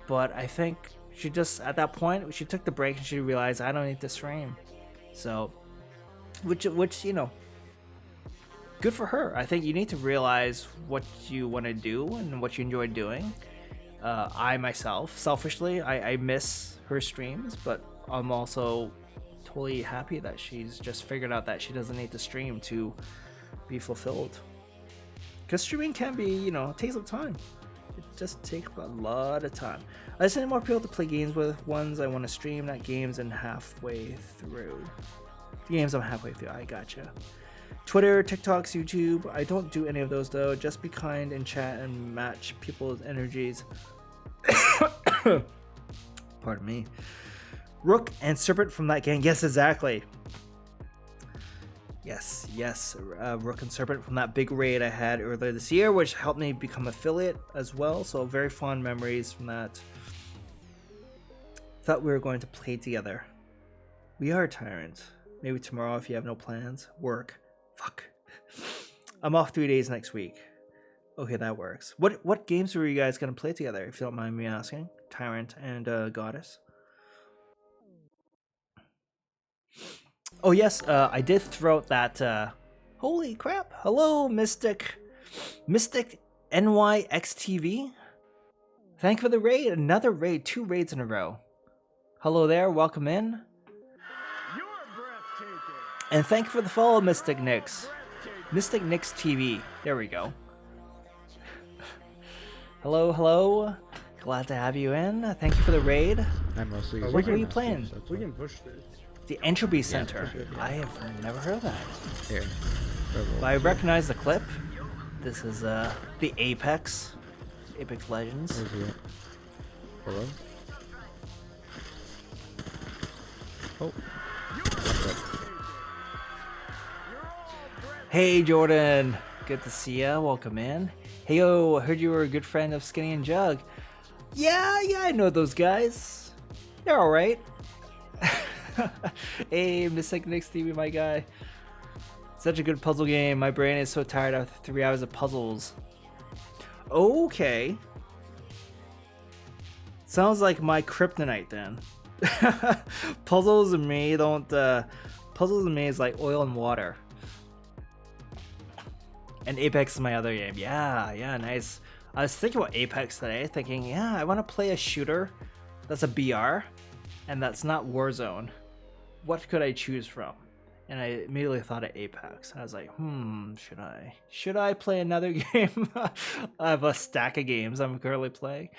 but I think she just, at that point, she took the break and she realized I don't need to stream, so, which you know, good for her. I think you need to realize what you want to do and what you enjoy doing. I myself, selfishly, I miss her streams, but I'm also totally happy that she's just figured out that she doesn't need to stream to be fulfilled. Because streaming can be, you know, it takes up time. It just takes a lot of time. I just need more people to play games with. Ones I want to stream, not games I'm halfway through. Games I'm halfway through, I gotcha. Twitter, TikToks, YouTube. I don't do any of those though. Just be kind and chat and match people's energies. Pardon me. Rook and Serpent from that gang. Yes, exactly. Yes. Rook and Serpent from that big raid I had earlier this year, which helped me become affiliate as well. So very fond memories from that. Thought we were going to play together. We are Tyrant. Maybe tomorrow if you have no plans. Work. Fuck. I'm off 3 days next week. Okay, that works. What games were you guys gonna play together, if you don't mind me asking? Tyrant and Goddess. Oh yes, I did throw out that. Holy crap! Hello, Mystic NYXTV. Thank you for the raid. Another raid. 2 raids in a row. Hello there. Welcome in. And thank you for the follow, Mystic Nix. Mystic Nix TV. There we go. Hello. Glad to have you in. Thank you for the raid. I'm mostly. What are you playing? We can push this. The Entropy Center. Yeah, I have never heard of that. Here. But I recognize the clip. This is the Apex Legends. Hello? Oh. Hey Jordan, good to see ya. Welcome in. Hey yo, heard you were a good friend of Skinny and Jug. Yeah, I know those guys. They're all right. Hey, Mystic Nix TV, my guy. Such a good puzzle game. My brain is so tired after 3 hours of puzzles. Okay. Sounds like my kryptonite then. Puzzles and me don't. Puzzles and me is like oil and water. And Apex is my other game. Yeah, nice. I was thinking about Apex today, thinking, yeah, I want to play a shooter that's a BR, and that's not Warzone. What could I choose from? And I immediately thought of Apex. I was like, should I play another game? I have a stack of games I'm currently playing.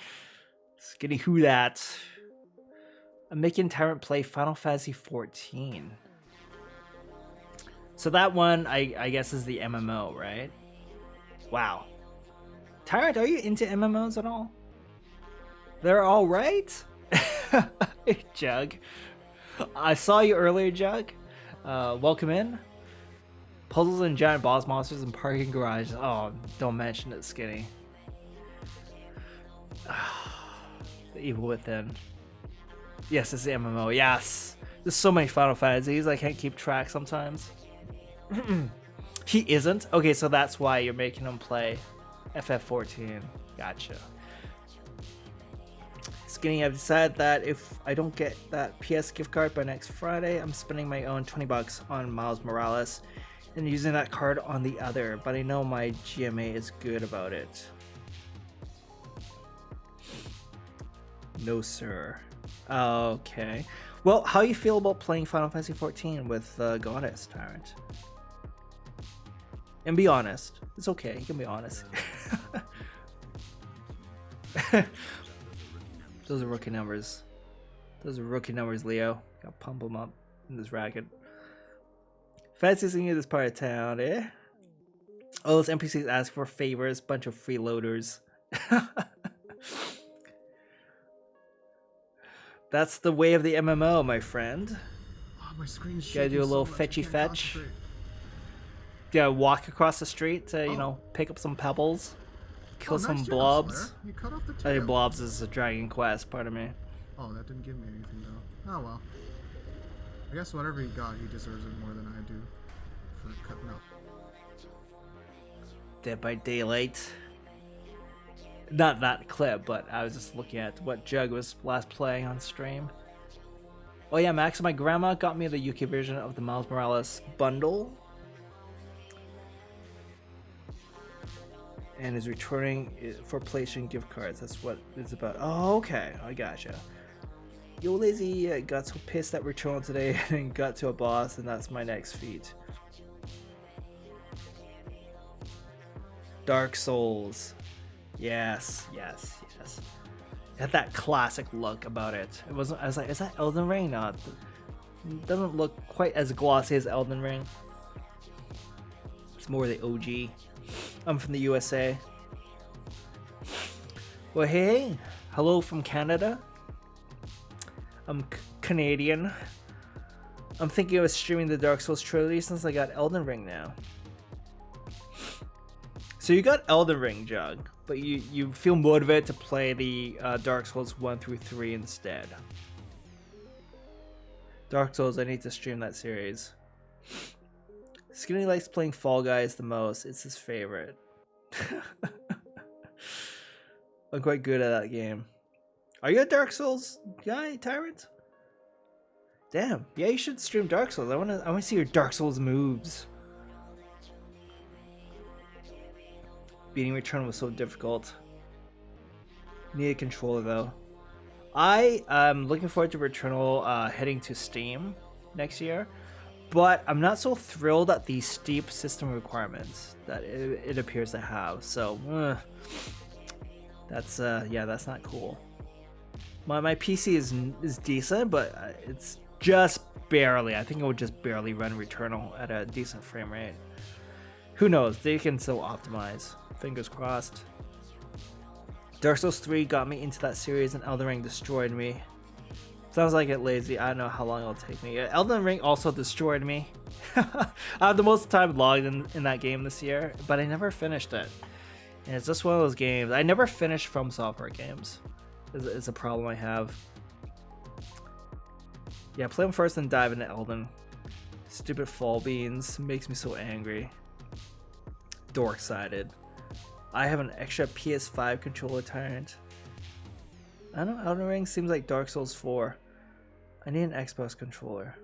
Skinny who that? I'm making Tyrant play Final Fantasy 14. So that one, I guess, is the MMO, right? Wow. Tyrant, are you into MMOs at all? They're all right? Jug. I saw you earlier, Jug. Welcome in. Puzzles and giant boss monsters and parking garage. Oh, don't mention it, Skinny. The Evil Within. Yes, it's the MMO. Yes. There's so many Final Fantasies, I can't keep track sometimes. He isn't? Okay, so that's why you're making him play FF14. Gotcha. Skinny, I've decided that if I don't get that PS gift card by next Friday, I'm spending my own $20 on Miles Morales and using that card on the other, but I know my GMA is good about it. No, sir. Okay. Well, how you feel about playing Final Fantasy 14 with Goddess, Tyrant? And be honest. It's okay. You can be honest. Those are rookie numbers. Those are rookie numbers, Leo. Gotta pump them up in this racket. Fancy seeing you this part of town, eh? Oh, those NPCs ask for favors, bunch of freeloaders. That's the way of the MMO, my friend. Oh, my screen's Gotta shaking do a so little much, I fetchy can't fetch. concentrate. Gotta walk across the street to, you Oh. know, pick up some pebbles. Kill Oh, nice some job, blobs. Slayer. You cut off the I tail. think blobs is a Dragon Quest, pardon me. Oh, that didn't give me anything though. Oh well. I guess whatever he got, he deserves it more than I do for cutting up. Dead by Daylight. Not that clip, but I was just looking at what Jug was last playing on stream. Oh yeah, Max, my grandma got me the UK version of the Miles Morales bundle. And is returning for PlayStation gift cards. That's what it's about. Oh, okay. I gotcha. Yo, Lazy got so pissed at Returnal today and got to a boss, and that's my next feat. Dark Souls. Yes, yes, yes. It had that classic look about it. It wasn't. I was like, is that Elden Ring? Not. It doesn't look quite as glossy as Elden Ring. It's more the OG. I'm from the USA. Well, hey, hello from Canada. I'm Canadian. I'm thinking of streaming the Dark Souls trilogy since I got Elden Ring now. So you got Elden Ring, Jug, but you feel motivated to play the Dark Souls 1 through 3 instead. Dark Souls, I need to stream that series. Skinny likes playing Fall Guys the most. It's his favorite. I'm quite good at that game. Are you a Dark Souls guy, Tyrant? Damn. Yeah, you should stream Dark Souls. I wanna see your Dark Souls moves. Beating Return was so difficult. Need a controller though. I am looking forward to Returnal heading to Steam next year. But I'm not so thrilled at the steep system requirements that it appears to have. So, that's that's not cool. My PC is decent, but it's just barely. I think it would just barely run Returnal at a decent frame rate. Who knows? They can still optimize. Fingers crossed. Dark Souls 3 got me into that series, and Elden Ring destroyed me. Sounds like it, Lazy. I don't know how long it'll take me. Elden Ring also destroyed me. I have the most time logged in that game this year, but I never finished it. And it's just one of those games. I never finish From Software games. Is a problem I have. Yeah, play them first and dive into Elden. Stupid fall beans makes me so angry. Dork-sided. I have an extra PS5 controller, Tyrant. I don't know, Elden Ring seems like Dark Souls 4. I need an Xbox controller.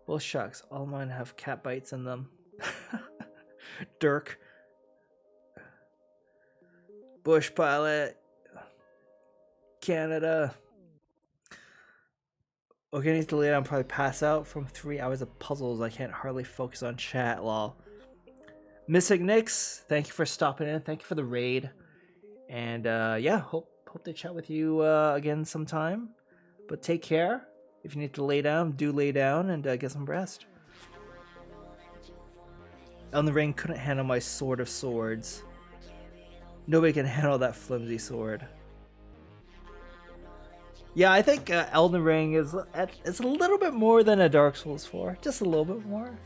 Well, shucks, all mine have cat bites in them. Dirk. Bush Pilot. Canada. Okay, I need to lay down and probably pass out from 3 hours of puzzles. I can't hardly focus on chat, lol. Missing Nix, thank you for stopping in. Thank you for the raid. And yeah, hope to chat with you again sometime. But take care. If you need to lay down, do lay down and get some rest. Elden Ring couldn't handle my sword of swords. Nobody can handle that flimsy sword. Yeah, I think Elden Ring is it's a little bit more than a Dark Souls 4. Just a little bit more.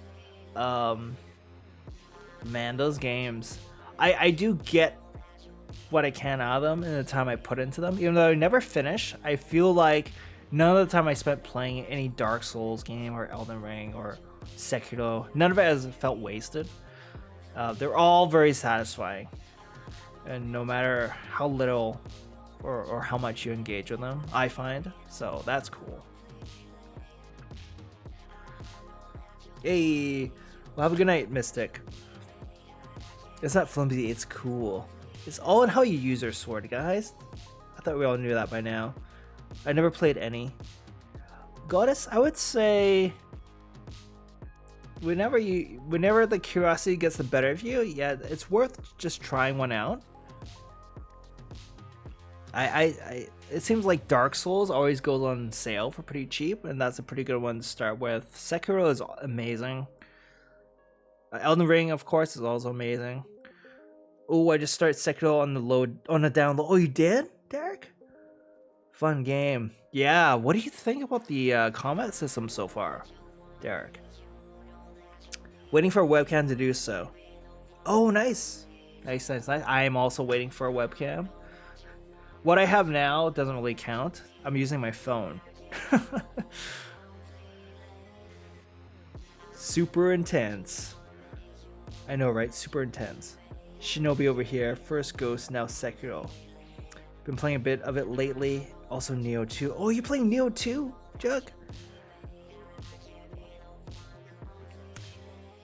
Man, those games. I do get what I can out of them in the time I put into them. Even though I never finish, I feel like none of the time I spent playing any Dark Souls game or Elden Ring or Sekiro, none of it has felt wasted. They're all very satisfying. And no matter how little or how much you engage with them, I find. So that's cool. Hey, well, have a good night, Mystic. It's not flimsy, it's cool. It's all in how you use your sword, guys. I thought we all knew that by now. I never played any. Goddess, I would say whenever the curiosity gets the better of you, yeah, it's worth just trying one out. It seems like Dark Souls always goes on sale for pretty cheap, and that's a pretty good one to start with. Sekiro is amazing. Elden Ring, of course, is also amazing. Oh, I just started Sekiro on the download. Oh, you did, Derek? Fun game. Yeah, what do you think about the combat system so far, Derek? Waiting for a webcam to do so. Oh, nice. Nice. I am also waiting for a webcam. What I have now doesn't really count. I'm using my phone. Super intense. I know, right? Super intense. Shinobi over here. First Ghost, now Sekiro. Been playing a bit of it lately. Also Neo 2. Oh, you playing Neo 2, Jug?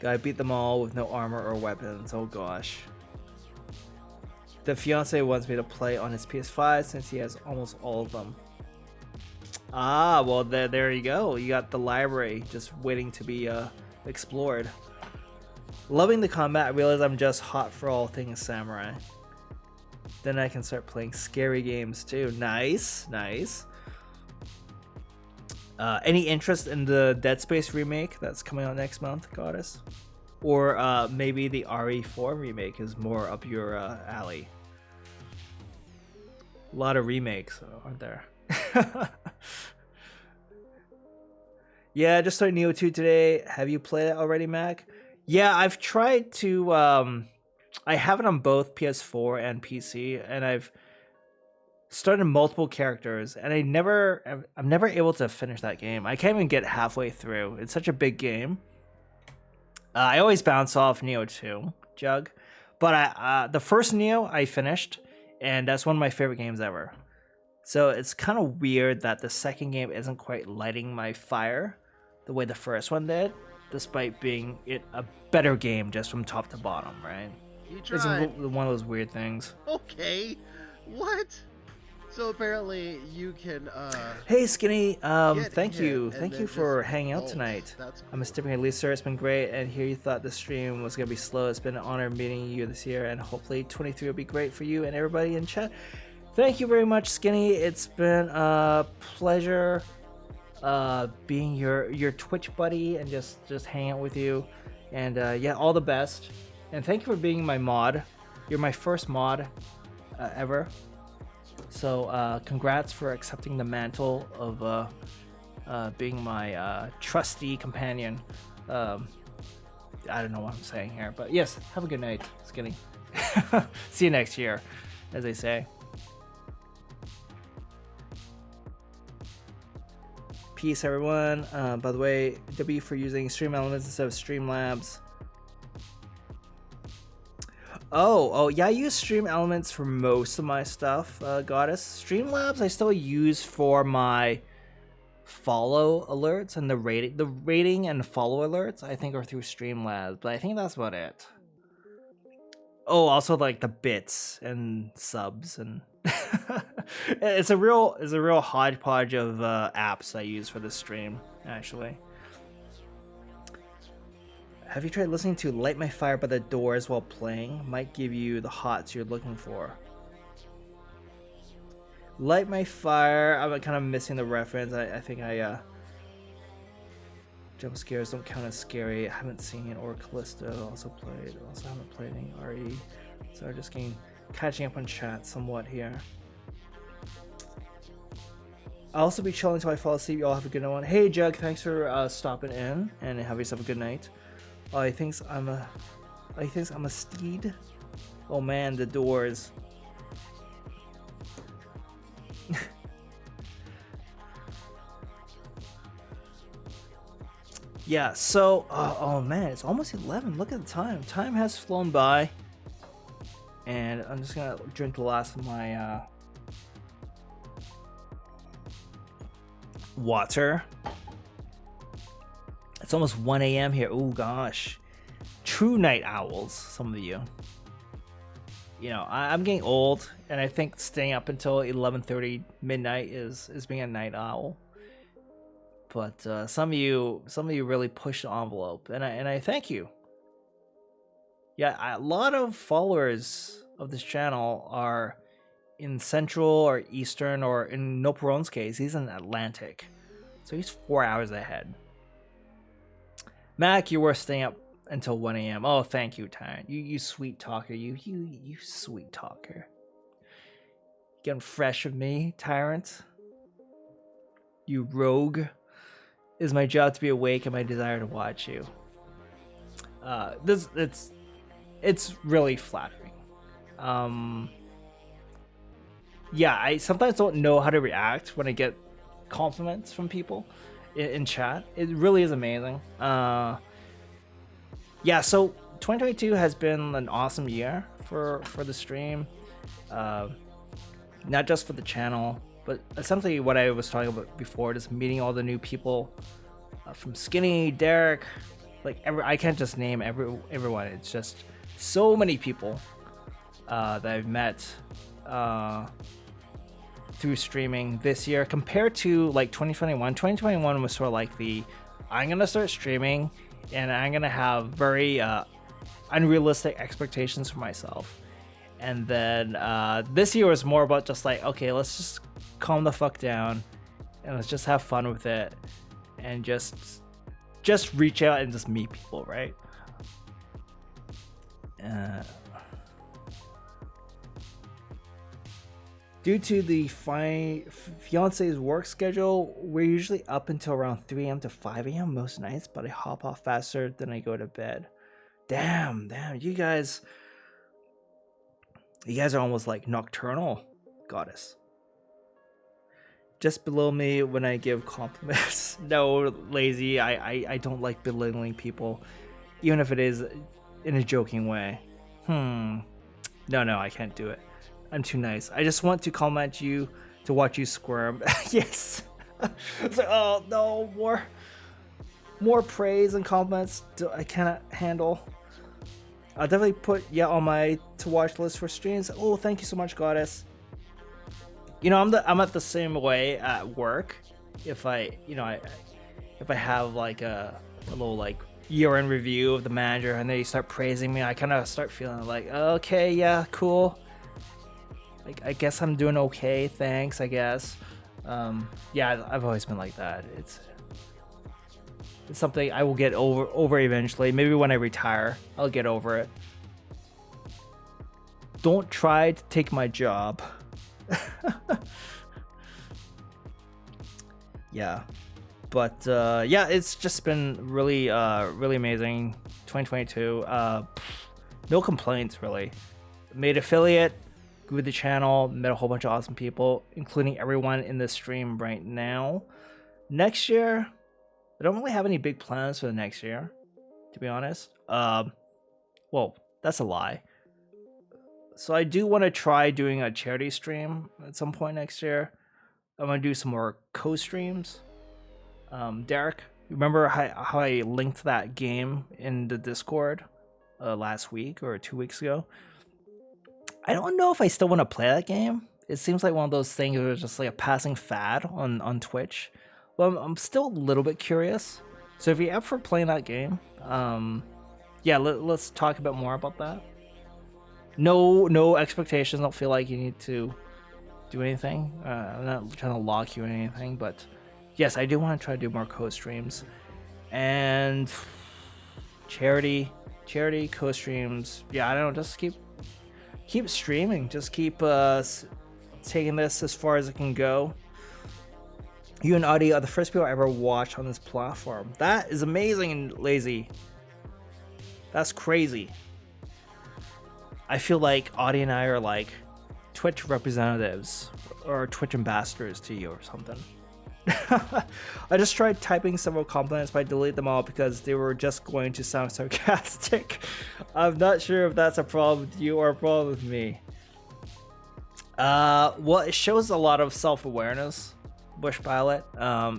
Gotta beat them all with no armor or weapons. Oh gosh. The fiance wants me to play on his PS5 since he has almost all of them. Ah, well there you go. You got the library just waiting to be explored. Loving the combat. I realize I'm just hot for all things samurai. Then I can start playing scary games too. Nice, nice. Any interest in the Dead Space remake that's coming out next month, Goddess? Or maybe the RE4 remake is more up your alley. A lot of remakes, aren't there? Yeah, I just started Neo 2 today. Have you played it already, Mac? Yeah, I've tried to... I have it on both PS4 and PC, and I've started multiple characters, and I'm never able to finish that game. I can't even get halfway through. It's such a big game. I always bounce off Neo 2, Jug. But the first Neo I finished, and that's one of my favorite games ever. So it's kind of weird that the second game isn't quite lighting my fire the way the first one did, despite being a better game just from top to bottom, right? You It's tried. one of those weird things. Okay. What? So apparently you can Hey Skinny, get thank hit you and then for just hanging out bolt. tonight. That's I'm a cool. Stipping at least, sir. It's been great, and here you thought the stream was gonna be slow. It's been an honor meeting you this year, and hopefully 23 will be great for you and everybody in chat. Thank you very much, Skinny. It's been a pleasure being your Twitch buddy and just hang out with you. And yeah, all the best. And thank you for being my mod. You're my first mod ever. So congrats for accepting the mantle of being my trusty companion. I don't know what I'm saying here, but yes, have a good night, Skinny. See you next year, as they say. Peace, everyone. By the way, W for using Stream Elements instead of Streamlabs. Oh, yeah, I use Stream Elements for most of my stuff, Goddess. Streamlabs I still use for my follow alerts and the rating and follow alerts I think are through Streamlabs, but I think that's about it. Oh, also like the bits and subs and it's a real hodgepodge of apps I use for the stream, actually. Have you tried listening to Light My Fire by the Doors while playing? Might give you the hots you're looking for. Light My Fire, I'm kind of missing the reference. I think jump scares don't count as scary. I haven't seen or Callisto also haven't played any RE. So I'm just catching up on chat somewhat here. I'll also be chilling until I fall asleep. You all have a good one. Hey Jug, thanks for stopping in and have yourself a good night. Oh, he thinks I'm a steed. Oh man, the Doors. Yeah, so oh man, it's almost 11. Look at the time. Time has flown by. And I'm just gonna drink the last of my water. It's almost 1 a.m. here. Oh gosh. True night owls, some of you. You know, I'm getting old, and I think staying up until 11:30 midnight is being a night owl. But some of you really push the envelope, and I thank you. Yeah, a lot of followers of this channel are in Central or Eastern, or in Noperon's case, he's in Atlantic. So he's 4 hours ahead. Mac, you were staying up until 1 a.m. Oh, thank you, Tyrant. You sweet talker. You sweet talker. Getting fresh with me, Tyrant. You rogue. It is my job to be awake and my desire to watch you. It's really flattering. Yeah, I sometimes don't know how to react when I get compliments from people in chat. It really is amazing. Yeah, so 2022 has been an awesome year for the stream. Not just for the channel, but essentially what I was talking about before, just meeting all the new people from Skinny, Derek, like I can't just name everyone. It's just so many people that I've met through streaming this year compared to like 2021. 2021 was sort of like I'm gonna start streaming and I'm gonna have very unrealistic expectations for myself. And then this year was more about just like, okay, let's just calm the fuck down and let's just have fun with it and just reach out and just meet people, right? Due to the fiance's work schedule, we're usually up until around 3 a.m. to 5 a.m. most nights, but I hop off faster than I go to bed. Damn, you guys are almost like nocturnal, goddess. Just below me when I give compliments. No, lazy, I don't like belittling people, even if it is in a joking way. No, I can't do it. I'm too nice. I just want to comment you to watch you squirm. Yes. It's like, oh no, more praise and compliments I cannot handle. I'll definitely put on my to watch list for streams. Oh, thank you so much, goddess. You know, I'm at the same way at work. If I have like a little like year-end review of the manager and they start praising me, I kind of start feeling like, okay, yeah, cool. Like, I guess I'm doing okay, thanks, I guess. Yeah, I've always been like that. It's something I will get over eventually. Maybe when I retire, I'll get over it. Don't try to take my job. Yeah. But yeah, it's just been really amazing 2022. No complaints, really. Made affiliate, grew the channel, met a whole bunch of awesome people, including everyone in this stream right now. Next year, I don't really have any big plans for the next year, to be honest. Well, that's a lie. So I do want to try doing a charity stream at some point next year. I'm going to do some more co-streams. Derek, remember how I linked that game in the Discord last week or 2 weeks ago? I don't know if I still want to play that game. It seems like one of those things where it's just like a passing fad on Twitch. Well, I'm still a little bit curious. So if you're up for playing that game, yeah, let's talk a bit more about that. No expectations. Don't feel like you need to do anything. I'm not trying to lock you in anything, but yes, I do want to try to do more co-streams and charity co-streams. Yeah, I don't know, just keep streaming. Just keep taking this as far as it can go. You and Audie are the first people I ever watched on this platform. That is amazing and lazy. That's crazy. I feel like Audie and I are like Twitch representatives or Twitch ambassadors to you or something. I just tried typing several compliments, but I deleted them all because they were just going to sound sarcastic. I'm not sure if that's a problem with you or a problem with me. Well, it shows a lot of self-awareness. Bush Pilot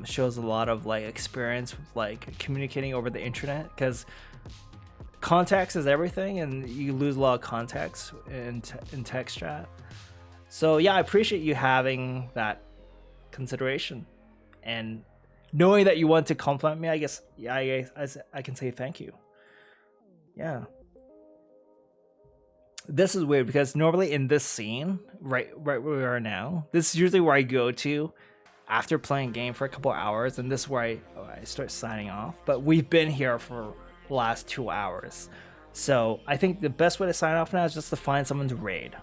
shows a lot of like experience with like communicating over the internet, because context is everything and you lose a lot of context in text chat. So yeah, I appreciate you having that consideration and knowing that you want to compliment me. I guess I can say thank you. Yeah. This is weird because normally in this scene, right where we are now, this is usually where I go to after playing a game for a couple hours, and this is where I start signing off. But we've been here for the last 2 hours. So I think the best way to sign off now is just to find someone to raid.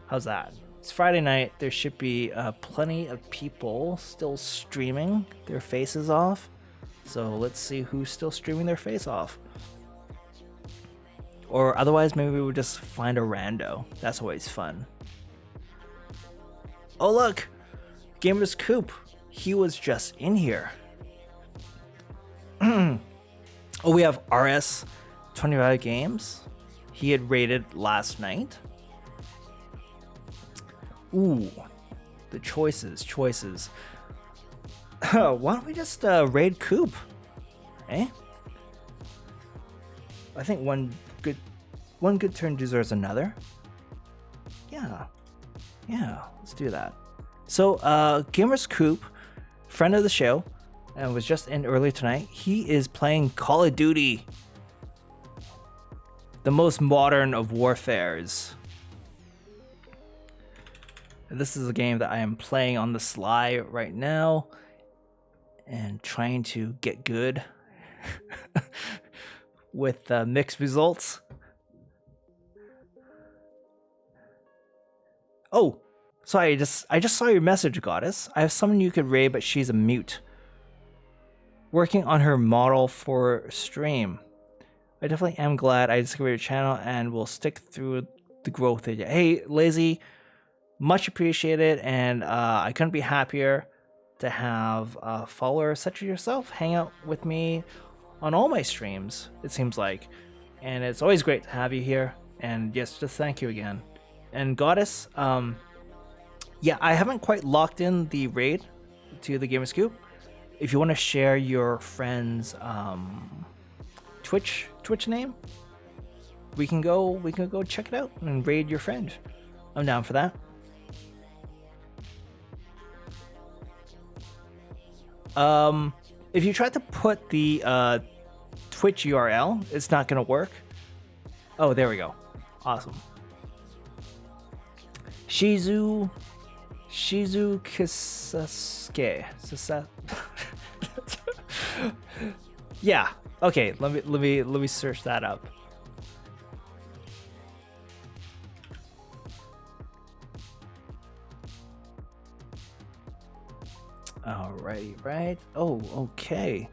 How's that? It's Friday night. There should be plenty of people still streaming their faces off. So let's see who's still streaming their face off. Or otherwise, maybe we would just find a rando. That's always fun. Oh look! Gamer's Coop. He was just in here. Oh, we have RS 25 Games. He had raided last night. Ooh, the choices. Why don't we just raid Coop? Eh? I think one good turn deserves another. Yeah, let's do that. So, Gamer's Coop, friend of the show, and was just in earlier tonight. He is playing Call of Duty, the most modern of warfares. This is a game that I am playing on the sly right now and trying to get good with mixed results. Oh, sorry, I just saw your message, Goddess. I have someone you could raid, but she's a mute. Working on her model for stream. I definitely am glad I discovered your channel and will stick through the growth of it. Hey, Lazy, much appreciated, and I couldn't be happier to have followers such as yourself hang out with me on all my streams, it seems like. And it's always great to have you here. And yes, just thank you again. And Goddess, yeah, I haven't quite locked in the raid to the Gamer Scoop. If you want to share your friend's Twitch name, we can go check it out and raid your friend. I'm down for that. If you try to put the Twitch URL, it's not gonna work. Oh, there we go. Awesome. Shizu Kisasuke. Yeah. Okay. Let me search that up. Alrighty, right. Oh, okay.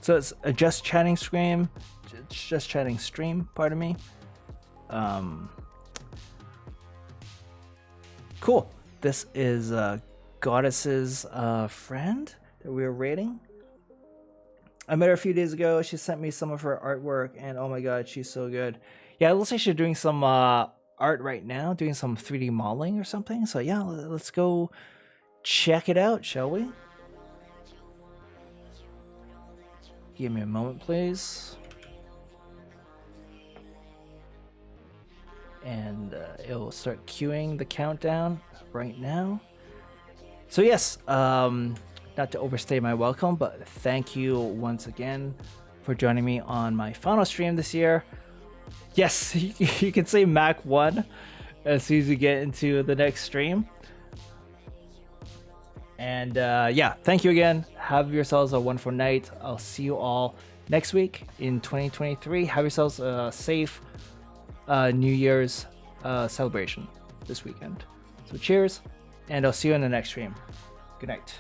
So it's a just chatting stream. Pardon me. Cool. This is Goddess's friend that we were raiding. I met her a few days ago. She sent me some of her artwork, and oh my god, she's so good. Yeah, it looks like she's doing some art right now, doing some 3D modeling or something. So yeah, let's go check it out, shall we? Give me a moment, please. And it will start queuing the countdown right now. So yes, not to overstay my welcome, but thank you once again for joining me on my final stream this year. Yes, you can say Mac 1 as soon as we get into the next stream. And yeah, thank you again. Have yourselves a wonderful night. I'll see you all next week in 2023. Have yourselves a safe New Year's celebration this weekend. So cheers, and I'll see you in the next stream. Good night.